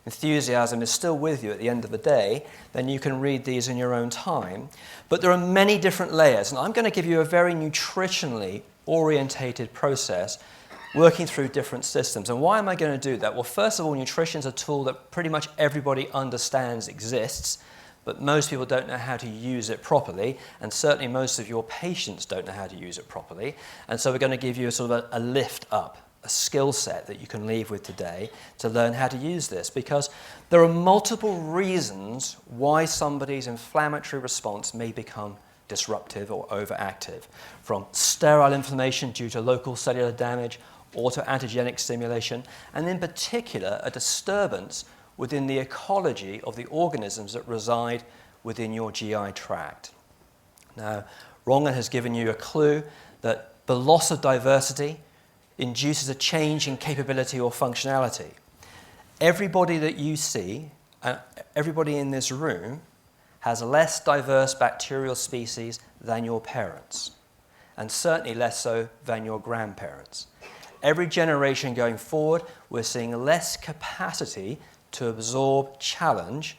S14: enthusiasm is still with you at the end of the day, then you can read these in your own time. But there are many different layers, and I'm going to give you a very nutritionally orientated process working through different systems. And why am I going to do that? Well, first of all, nutrition is a tool that pretty much everybody understands exists, but most people don't know how to use it properly, and certainly most of your patients don't know how to use it properly. And so we're going to give you a sort of a lift up, a skill set that you can leave with today to learn how to use this, because there are multiple reasons why somebody's inflammatory response may become disruptive or overactive, from sterile inflammation due to local cellular damage, autoantigenic stimulation, and in particular a disturbance within the ecology of the organisms that reside within your GI tract. Now, Rangan has given you a clue that the loss of diversity induces a change in capability or functionality. Everybody that you see, everybody in this room, has less diverse bacterial species than your parents, and certainly less so than your grandparents. Every generation going forward, we're seeing less capacity to absorb challenge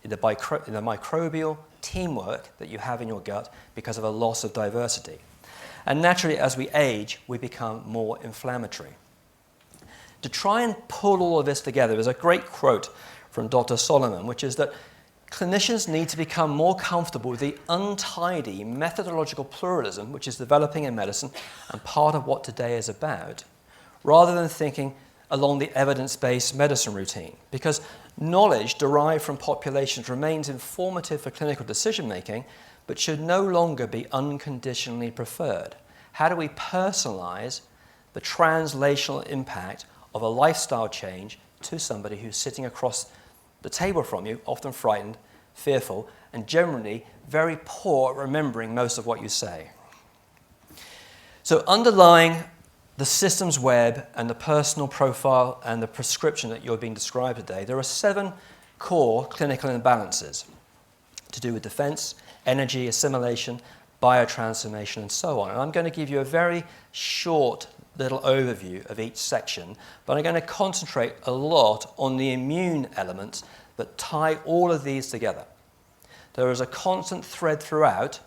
S14: in the microbial teamwork that you have in your gut because of a loss of diversity. And naturally, as we age, we become more inflammatory. To try and pull all of this together, there's a great quote from Dr. Solomon, which is that clinicians need to become more comfortable with the untidy methodological pluralism which is developing in medicine and part of what today is about, rather than thinking along the evidence-based medicine routine. Because knowledge derived from populations remains informative for clinical decision-making, but should no longer be unconditionally preferred. How do we personalize the translational impact of a lifestyle change to somebody who's sitting across the table from you, often frightened, fearful, and generally very poor at remembering most of what you say? So underlying the systems web and the personal profile and the prescription that you're being described today, there are 7 core clinical imbalances to do with defense, energy, assimilation, biotransformation, and so on. And I'm going to give you a very short little overview of each section, but I'm going to concentrate a lot on the immune elements that tie all of these together. There is a constant thread throughout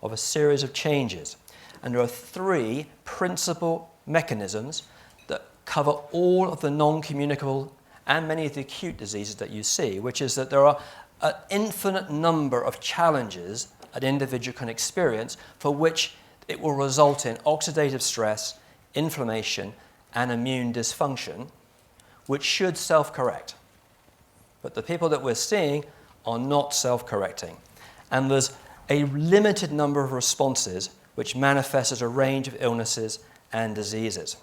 S14: of a series of changes, and there are 3 principal mechanisms that cover all of the non-communicable and many of the acute diseases that you see, which is that there are an infinite number of challenges an individual can experience for which it will result in oxidative stress, inflammation, and immune dysfunction, which should self-correct. But the people that we're seeing are not self-correcting. And there's a limited number of responses which manifest as a range of illnesses and diseases.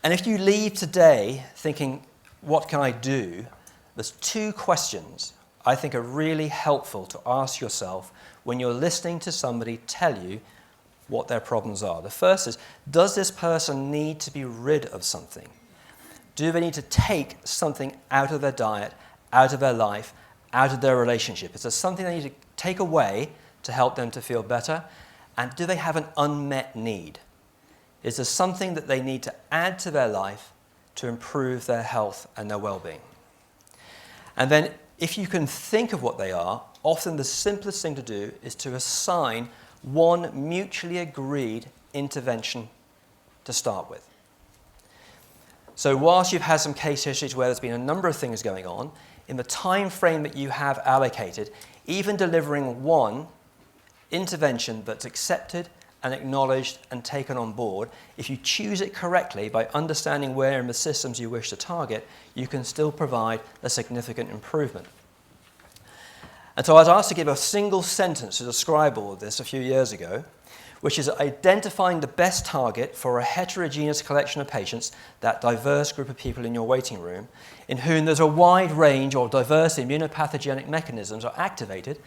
S14: And if you leave today thinking, what can I do? There's 2 questions I think are really helpful to ask yourself when you're listening to somebody tell you what their problems are. The first is, does this person need to be rid of something? Do they need to take something out of their diet, out of their life, out of their relationship? Is there something they need to take away to help them to feel better? And do they have an unmet need? Is there something that they need to add to their life to improve their health and their well-being? And then if you can think of what they are, often the simplest thing to do is to assign one mutually agreed intervention to start with. So whilst you've had some case histories where there's been a number of things going on, in the time frame that you have allocated, even delivering one intervention that's accepted and acknowledged and taken on board, if you choose it correctly by understanding where in the systems you wish to target, you can still provide a significant improvement. And so I was asked to give a single sentence to describe all of this a few years ago, which is identifying the best target for a heterogeneous collection of patients, that diverse group of people in your waiting room, in whom there's a wide range of diverse immunopathogenic mechanisms are activated,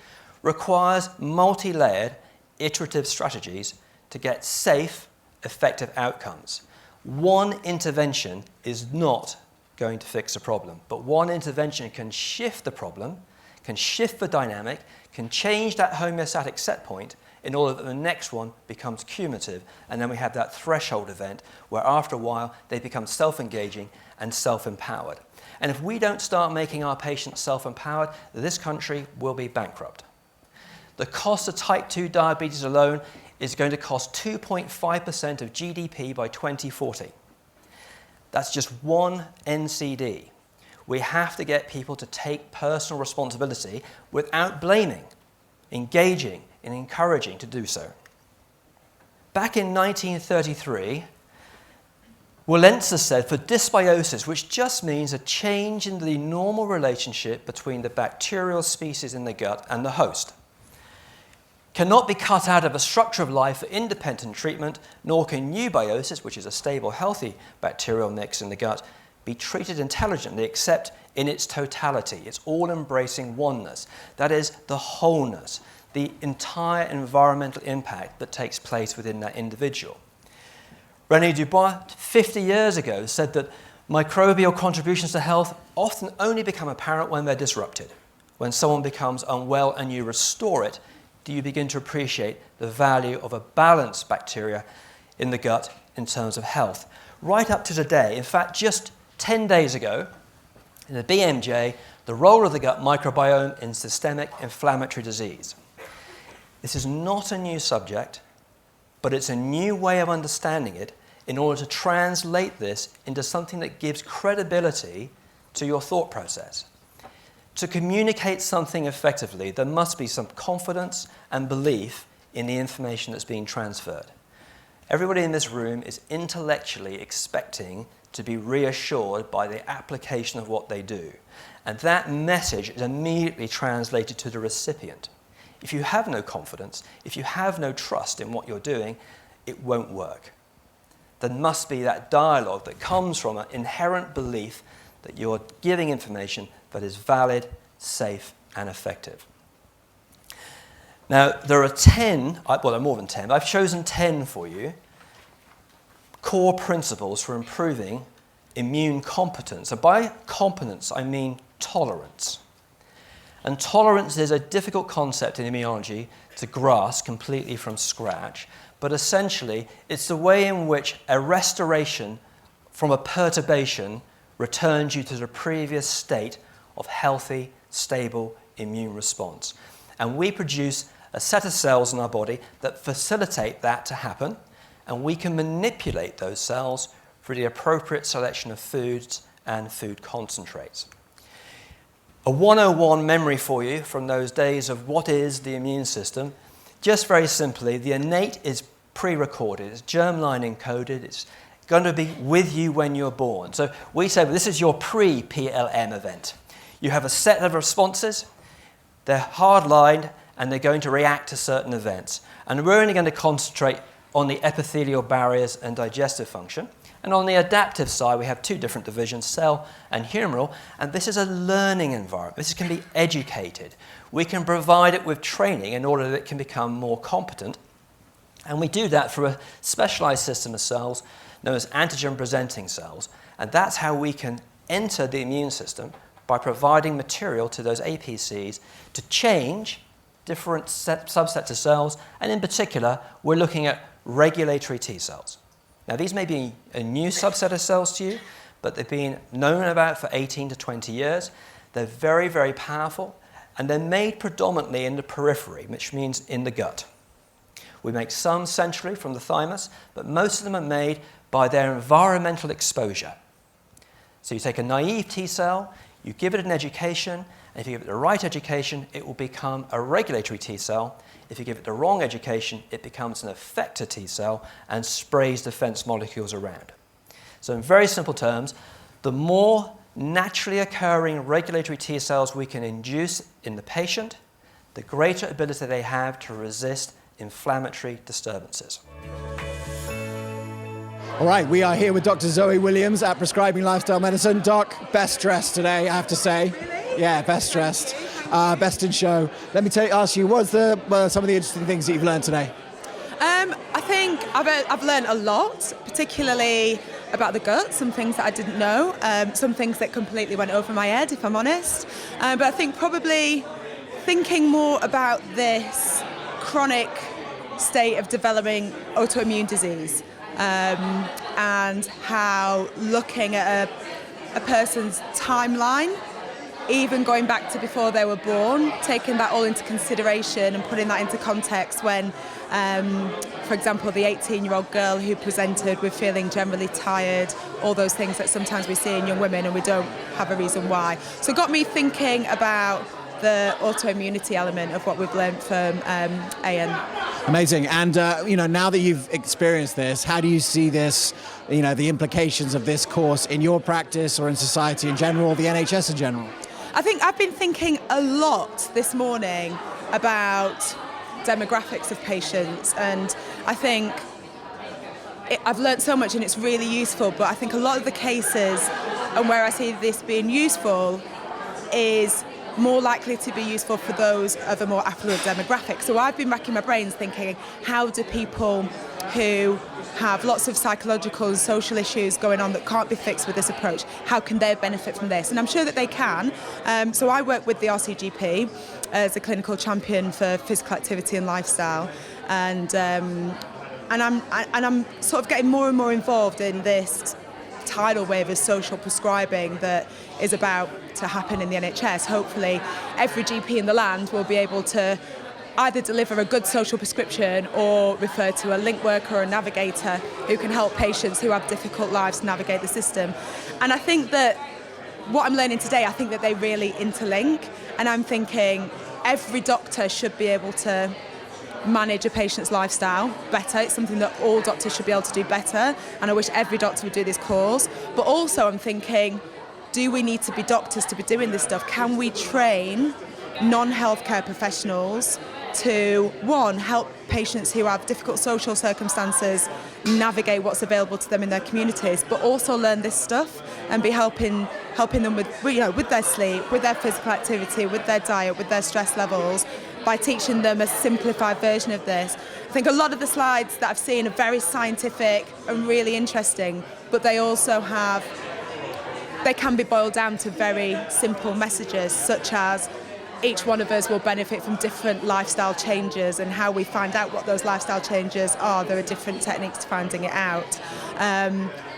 S14: requires multi-layered, iterative strategies to get safe, effective outcomes. One intervention is not going to fix a problem, but one intervention can shift the problem, can shift the dynamic, can change that homeostatic set point in order that the next one becomes cumulative, and then we have that threshold event where after a while they become self-engaging and self-empowered. And if we don't start making our patients self-empowered, this country will be bankrupt. The cost of type 2 diabetes alone is going to cost 2.5% of GDP by 2040. That's just one NCD. We have to get people to take personal responsibility without blaming, engaging, and encouraging to do so. Back in 1933, Walesa said for dysbiosis, which just means a change in the normal relationship between the bacterial species in the gut and the host, cannot be cut out of a structure of life for independent treatment, nor can eubiosis, which is a stable, healthy bacterial mix in the gut, be treated intelligently except in its totality, its all-embracing oneness. That is the wholeness, the entire environmental impact that takes place within that individual. René Dubois, 50 years ago, said that microbial contributions to health often only become apparent when they're disrupted. When someone becomes unwell and you restore it, do you begin to appreciate the value of a balanced bacteria in the gut in terms of health. Right up to today, in fact, just 10 days ago, in the BMJ, the role of the gut microbiome in systemic inflammatory disease. This is not a new subject, but it's a new way of understanding it in order to translate this into something that gives credibility to your thought process. To communicate something effectively, there must be some confidence and belief in the information that's being transferred. Everybody in this room is intellectually expecting to be reassured by the application of what they do. And that message is immediately translated to the recipient. If you have no confidence, if you have no trust in what you're doing, it won't work. There must be that dialogue that comes from an inherent belief that you're giving information that is valid, safe, and effective. Now, there are 10, well, there are more than 10, but I've chosen 10 for you, core principles for improving immune competence. And by competence, I mean tolerance. And tolerance is a difficult concept in immunology to grasp completely from scratch, but essentially, it's the way in which a restoration from a perturbation returns you to the previous state of healthy, stable immune response. And we produce a set of cells in our body that facilitate that to happen, and we can manipulate those cells through the appropriate selection of foods and food concentrates. A 101 memory for you from those days of what is the immune system. Just very simply, the innate is pre-recorded, it's germline encoded, it's going to be with you when you're born. So we say, well, this is your pre-PLM event. You have a set of responses, they're hard-lined, and they're going to react to certain events. And we're only going to concentrate on the epithelial barriers and digestive function. And on the adaptive side, we have two different divisions, cell and humoral, and this is a learning environment. This can be educated. We can provide it with training in order that it can become more competent. And we do that through a specialized system of cells known as antigen-presenting cells. And that's how we can enter the immune system by providing material to those APCs to change different subsets of cells. And in particular, we're looking at regulatory T cells. Now, these may be a new subset of cells to you, but they've been known about for 18 to 20 years. They're very, very powerful, and they're made predominantly in the periphery, which means in the gut. We make some centrally from the thymus, but most of them are made by their environmental exposure. So you take a naive T cell, you give it an education, and if you give it the right education, it will become a regulatory T cell. If you give it the wrong education, it becomes an effector T cell and sprays defense molecules around. So in very simple terms, the more naturally occurring regulatory T cells we can induce in the patient, the greater ability they have to resist inflammatory disturbances.
S1: All right, we are here with Dr. Zoe Williams at Prescribing Lifestyle Medicine. Doc, best dressed today, I have to say.
S15: Really?
S1: Yeah, best dressed, best in show. Let me ask you, what's some of the interesting things that you've learned today?
S15: I think I've learned a lot, particularly about the gut, some things that I didn't know, some things that completely went over my head, if I'm honest. But I think probably thinking more about this chronic state of developing autoimmune disease, and how looking at a person's timeline, even going back to before they were born, taking that all into consideration and putting that into context when, for example, the 18-year-old girl who presented with feeling generally tired, all those things that sometimes we see in young women and we don't have a reason why. So it got me thinking about the autoimmunity element of what we've learned from Ayan.
S1: Amazing. And, now that you've experienced this, how do you see this, the implications of this course in your practice or in society in general, the NHS in general?
S15: I think I've been thinking a lot this morning about demographics of patients, and I think I've learned so much and it's really useful, but I think a lot of the cases and where I see this being useful is more likely to be useful for those of a more affluent demographic. So I've been racking my brains thinking, how do people who have lots of psychological and social issues going on that can't be fixed with this approach, how can they benefit from this? And I'm sure that they can. So I work with the RCGP as a clinical champion for physical activity and lifestyle, and I'm sort of getting more and more involved in this tidal wave of social prescribing that is about to happen in the NHS. Hopefully every GP in the land will be able to either deliver a good social prescription or refer to a link worker or a navigator who can help patients who have difficult lives navigate the system. And I think that what I'm learning today, I think that they really interlink, and I'm thinking every doctor should be able to manage a patient's lifestyle better. It's something that all doctors should be able to do better, and I wish every doctor would do this course. But also I'm thinking, do we need to be doctors to be doing this stuff? Can we train non-healthcare professionals to, one, help patients who have difficult social circumstances navigate what's available to them in their communities, but also learn this stuff and be helping them with their sleep, with their physical activity, with their diet, with their stress levels, by teaching them a simplified version of this. I think a lot of the slides that I've seen are very scientific and really interesting, but they can be boiled down to very simple messages, such as each one of us will benefit from different lifestyle changes, and how we find out what those lifestyle changes are. There are different techniques to finding it out.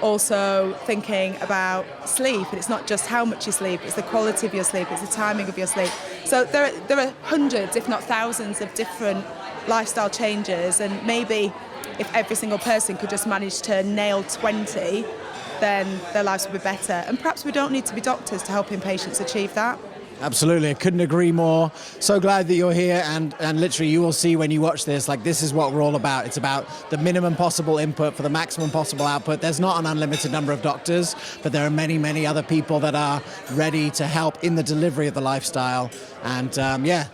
S15: Also thinking about sleep, and it's not just how much you sleep, it's the quality of your sleep, it's the timing of your sleep. So there are hundreds, if not thousands, of different lifestyle changes, and maybe if every single person could just manage to nail 20, then their lives would be better. And perhaps we don't need to be doctors to helping patients achieve that.
S1: Absolutely, I couldn't agree more. So glad that you're here, and literally you will see when you watch this, this is what we're all about. It's about the minimum possible input for the maximum possible output. There's not an unlimited number of doctors, but there are many, many other people that are ready to help in the delivery of the lifestyle. And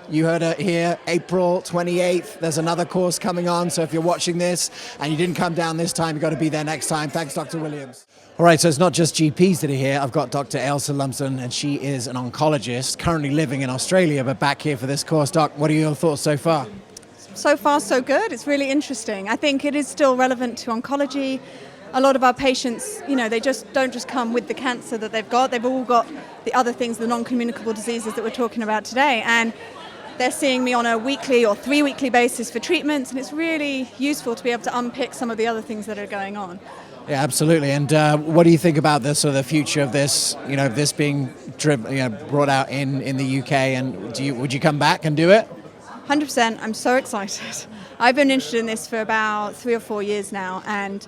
S1: you heard it here, April 28th, there's another course coming on. So if you're watching this and you didn't come down this time, you've got to be there next time. Thanks, Dr. Williams. All right, so it's not just GPs that are here. I've got Dr. Ailsa Lumsden, and she is an oncologist, currently living in Australia, but back here for this course. Doc, what are your thoughts so far?
S16: So far, so good. It's really interesting. I think it is still relevant to oncology. A lot of our patients, they don't just come with the cancer that they've got. They've all got the other things, the non-communicable diseases that we're talking about today. And they're seeing me on a weekly or 3-weekly basis for treatments, and it's really useful to be able to unpick some of the other things that are going on.
S1: Yeah, absolutely. And what do you think about the future of this, this being brought out in the UK, and would you come back and do it?
S16: 100%. I'm so excited. I've been interested in this for about 3 or 4 years now, and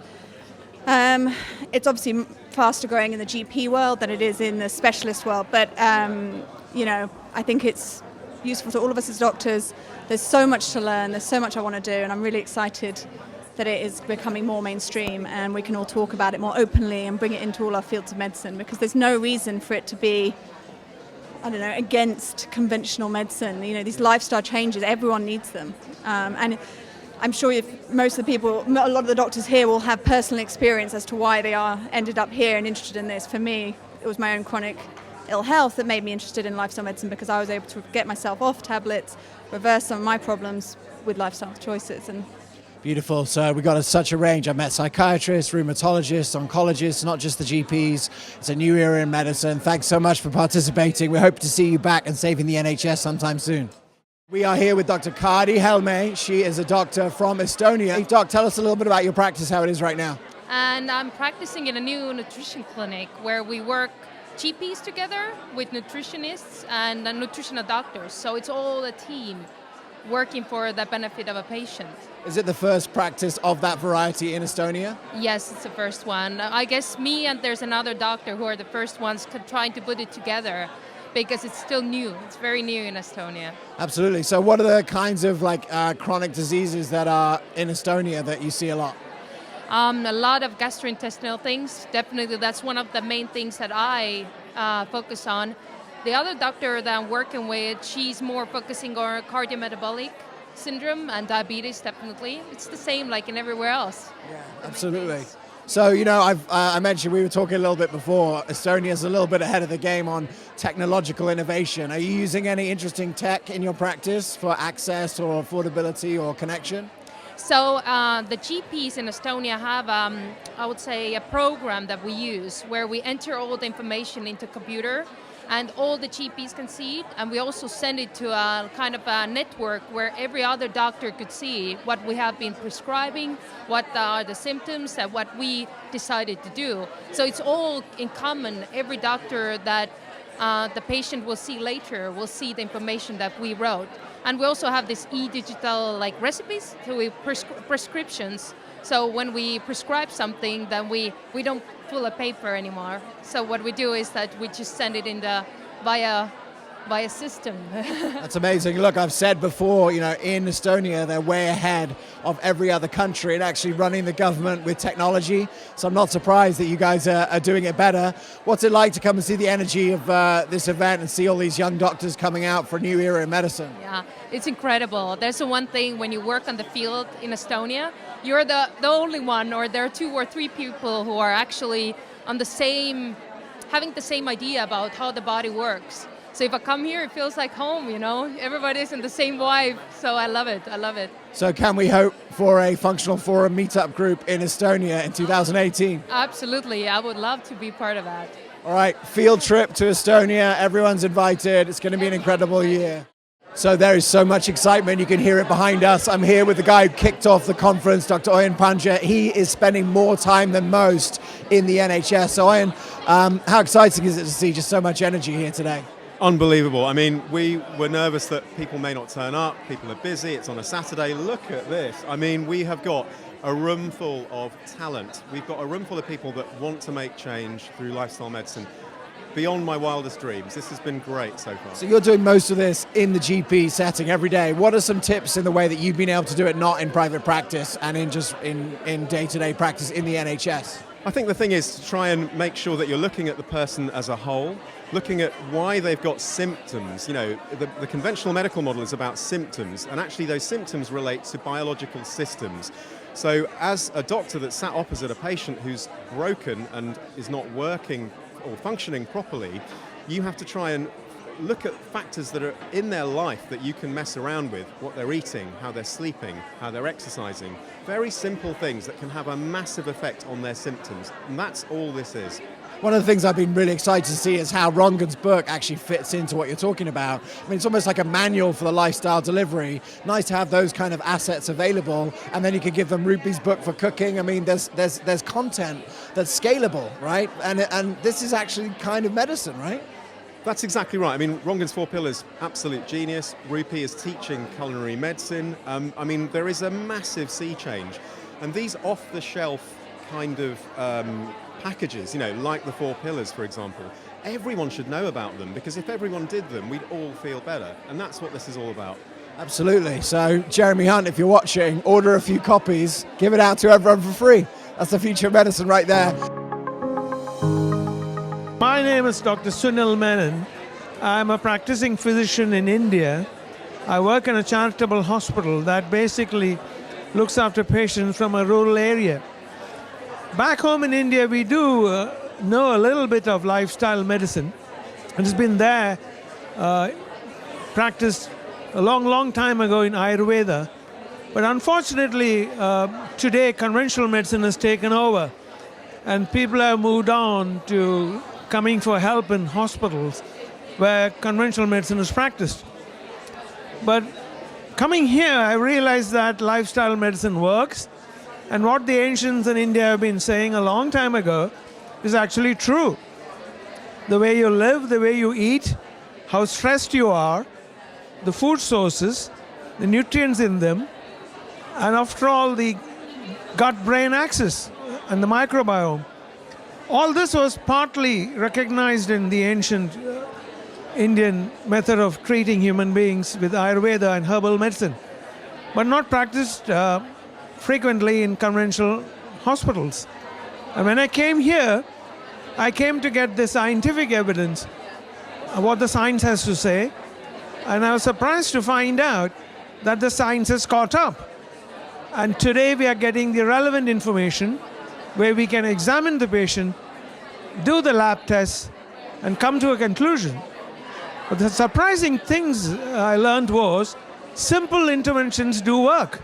S16: it's obviously faster growing in the GP world than it is in the specialist world. But I think it's useful to all of us as doctors. There's so much to learn. There's so much I want to do, and I'm really excited that it is becoming more mainstream and we can all talk about it more openly and bring it into all our fields of medicine, because there's no reason for it to be, against conventional medicine. These lifestyle changes, everyone needs them. And I'm sure most of the people, a lot of the doctors here will have personal experience as to why they ended up here and interested in this. For me, it was my own chronic ill health that made me interested in lifestyle medicine, because I was able to get myself off tablets, reverse some of my problems with lifestyle choices. And
S1: beautiful. So we got such a range. I've met psychiatrists, rheumatologists, oncologists, not just the GPs. It's a new era in medicine. Thanks so much for participating. We hope to see you back and saving the NHS sometime soon. We are here with Dr. Kadi Helme. She is a doctor from Estonia. Doc, tell us a little bit about your practice, how it is right now.
S17: And I'm practicing in a new nutrition clinic where we work GPs together with nutritionists and nutritional doctors. So it's all a team working for the benefit of a patient.
S1: Is it the first practice of that variety in Estonia?
S17: Yes, it's the first one. I guess me and there's another doctor who are the first ones trying to put it together, because it's still new. It's very new in Estonia.
S1: Absolutely. So what are the kinds of chronic diseases that are in Estonia that you see a lot?
S17: A lot of gastrointestinal things. Definitely, that's one of the main things that I focus on. The other doctor that I'm working with, she's more focusing on cardiometabolic syndrome and diabetes, definitely. It's the same like in everywhere else.
S1: Yeah, absolutely. So, I mentioned, we were talking a little bit before, Estonia's a little bit ahead of the game on technological innovation. Are you using any interesting tech in your practice for access or affordability or connection?
S17: So the GPs in Estonia have, I would say, a program that we use where we enter all the information into computer, and all the GPs can see it, and we also send it to a kind of a network where every other doctor could see what we have been prescribing, what are the symptoms, and what we decided to do. So it's all in common. Every doctor that the patient will see later will see the information that we wrote. And we also have this e-digital recipes, so we prescriptions. So when we prescribe something, then we don't pull a paper anymore. So what we do is that we just send it in via system.
S1: That's amazing. Look, I've said before, in Estonia, they're way ahead of every other country in actually running the government with technology. So I'm not surprised that you guys are doing it better. What's it like to come and see the energy of this event and see all these young doctors coming out for a new era in medicine?
S17: Yeah, it's incredible. There's the one thing when you work on the field in Estonia, you're the only one, or there are 2 or 3 people who are actually on having the same idea about how the body works. So if I come here, it feels like home, Everybody's in the same vibe. So I love it.
S1: So can we hope for a functional forum meetup group in Estonia in 2018?
S17: Absolutely. I would love to be part of that.
S1: All right, field trip to Estonia. Everyone's invited. It's going to be an incredible year. So there is so much excitement. You can hear it behind us. I'm here with the guy who kicked off the conference, Dr. Ayan Panja. He is spending more time than most in the NHS. So Ayan, how exciting is it to see just so much energy here today?
S6: Unbelievable. I mean, we were nervous that people may not turn up. People are busy. It's on a Saturday. Look at this. I mean, we have got a room full of talent. We've got a room full of people that want to make change through lifestyle medicine. Beyond my wildest dreams. This has been great so far.
S1: So you're doing most of this in the GP setting every day. What are some tips in the way that you've been able to do it not in private practice and in day-to-day practice in the NHS?
S6: I think the thing is to try and make sure that you're looking at the person as a whole, looking at why they've got symptoms. The conventional medical model is about symptoms, and actually those symptoms relate to biological systems. So as a doctor that's sat opposite a patient who's broken and is not working or functioning properly, you have to try and look at factors that are in their life that you can mess around with, what they're eating, how they're sleeping, how they're exercising. Very simple things that can have a massive effect on their symptoms. And that's all this is.
S1: One of the things I've been really excited to see is how Rangan's book actually fits into what you're talking about. I mean, it's almost like a manual for the lifestyle delivery. Nice to have those kind of assets available, and then you could give them Rupi's book for cooking. I mean, there's content that's scalable, right? And this is actually kind of medicine, right?
S6: That's exactly right. I mean, Rangan's 4 pillars, absolute genius. Rupi is teaching culinary medicine. I mean, there is a massive sea change. And these off-the-shelf kind of packages, you know, like the 4 pillars, for example, everyone should know about them, because if everyone did them, we'd all feel better. And that's what this is all about.
S1: Absolutely. So, Jeremy Hunt, if you're watching, order a few copies, give it out to everyone for free. That's the future of medicine right there.
S18: My name is Dr. Sunil Menon. I'm a practicing physician in India. I work in a charitable hospital that basically looks after patients from a rural area. Back home in India, we do know a little bit of lifestyle medicine. It's been there, practiced a long time ago in Ayurveda. But unfortunately, today conventional medicine has taken over, and people have moved on to coming for help in hospitals where conventional medicine is practiced. But coming here, I realized that lifestyle medicine works, and what the ancients in India have been saying a long time ago is actually true. The way you live, the way you eat, how stressed you are, the food sources, the nutrients in them, and after all, the gut-brain axis and the microbiome. All this was partly recognized in the ancient Indian method of treating human beings with Ayurveda and herbal medicine, but not practiced frequently in conventional hospitals. And when I came here, I came to get the scientific evidence of what the science has to say, and I was surprised to find out that the science has caught up. And today we are getting the relevant information where we can examine the patient, do the lab tests, and come to a conclusion. But the surprising things I learned was simple interventions do work.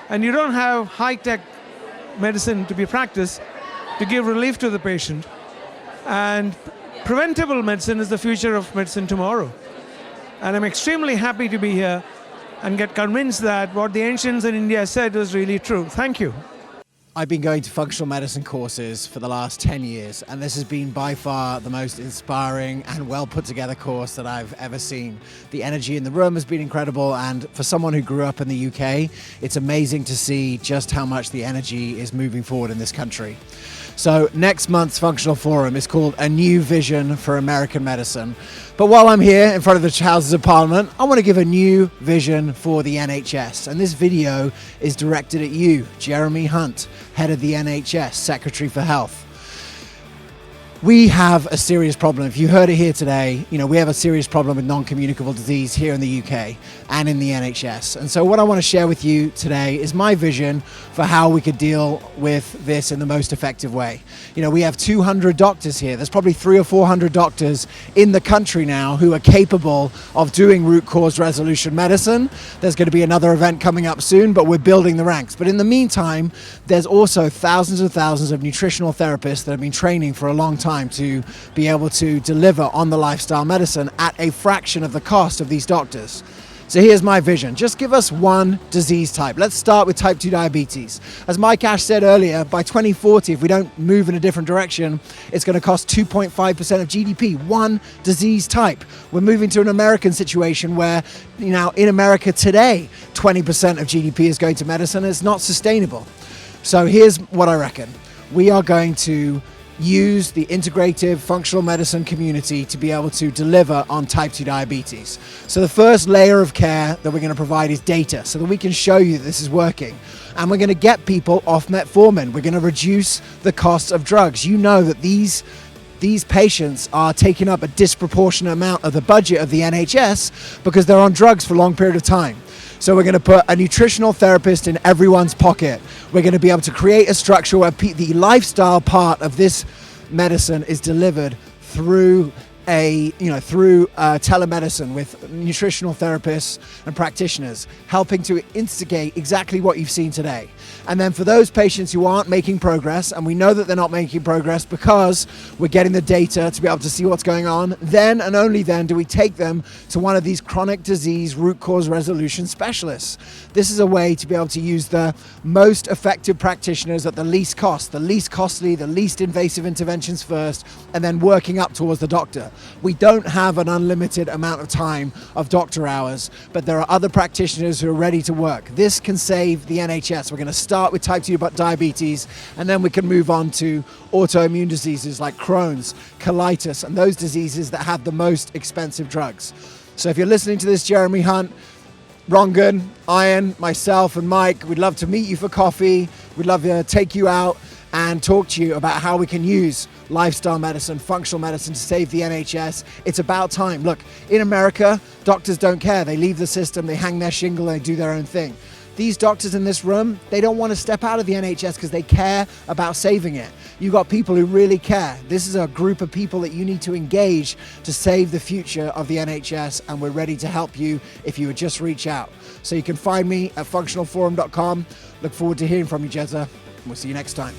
S18: And you don't have high-tech medicine to be practiced to give relief to the patient. And preventable medicine is the future of medicine tomorrow. And I'm extremely happy to be here and get convinced that what the ancients in India said was really true. Thank you.
S1: I've been going to functional medicine courses for the last 10 years, and this has been by far the most inspiring and well put together course that I've ever seen. The energy in the room has been incredible, and for someone who grew up in the UK, it's amazing to see just how much the energy is moving forward in this country. So next month's functional forum is called A New Vision for American Medicine. But while I'm here in front of the Houses of Parliament, I want to give a new vision for the NHS. And this video is directed at you, Jeremy Hunt, head of the NHS, Secretary for Health. We have a serious problem. If you heard it here today, you know, we have a serious problem with non-communicable disease here in the UK and in the NHS. And so what I want to share with you today is my vision for how we could deal with this in the most effective way. You know, we have 200 doctors here. There's probably 300 or 400 doctors in the country now who are capable of doing root cause resolution medicine. There's going to be another event coming up soon, but we're building the ranks. But in the meantime, there's also thousands and thousands of nutritional therapists that have been training for a long time to be able to deliver on the lifestyle medicine at a fraction of the cost of these doctors. So here's my vision. Just give us one disease type. Let's start with type 2 diabetes. As Mike Ash said earlier, by 2040, if we don't move in a different direction, it's going to cost 2.5% of GDP, one disease type. We're moving to an American situation where, you know, in America today, 20% of GDP is going to medicine. It's not sustainable. So here's what I reckon. We are going to use the integrative functional medicine community to be able to deliver on type 2 diabetes. So the first layer of care that we're going to provide is data, so that we can show you that this is working. And we're going to get people off metformin. We're going to reduce the costs of drugs. You know that these patients are taking up a disproportionate amount of the budget of the NHS because they're on drugs for a long period of time. So we're going to put a nutritional therapist in everyone's pocket. We're going to be able to create a structure where the lifestyle part of this medicine is delivered through telemedicine with nutritional therapists and practitioners, helping to instigate exactly what you've seen today. And then for those patients who aren't making progress, and we know that they're not making progress because we're getting the data to be able to see what's going on, then and only then do we take them to one of these chronic disease root cause resolution specialists. This is a way to be able to use the most effective practitioners at the least cost, the least costly, the least invasive interventions first, and then working up towards the doctor. We don't have an unlimited amount of time of doctor hours, but there are other practitioners who are ready to work. This can save the NHS. We're going to start with type 2 diabetes, and then we can move on to autoimmune diseases like Crohn's, colitis, and those diseases that have the most expensive drugs. So if you're listening to this, Jeremy Hunt, Rangan, Ayan, myself, and Mike, we'd love to meet you for coffee. We'd love to take you out and talk to you about how we can use lifestyle medicine, functional medicine to save the NHS. It's about time. Look, in America, doctors don't care. They leave the system, they hang their shingle, and they do their own thing. These doctors in this room, they don't want to step out of the NHS because they care about saving it. You've got people who really care. This is a group of people that you need to engage to save the future of the NHS, and we're ready to help you if you would just reach out. So you can find me at functionalforum.com. Look forward to hearing from you, Jezza. We'll see you next time.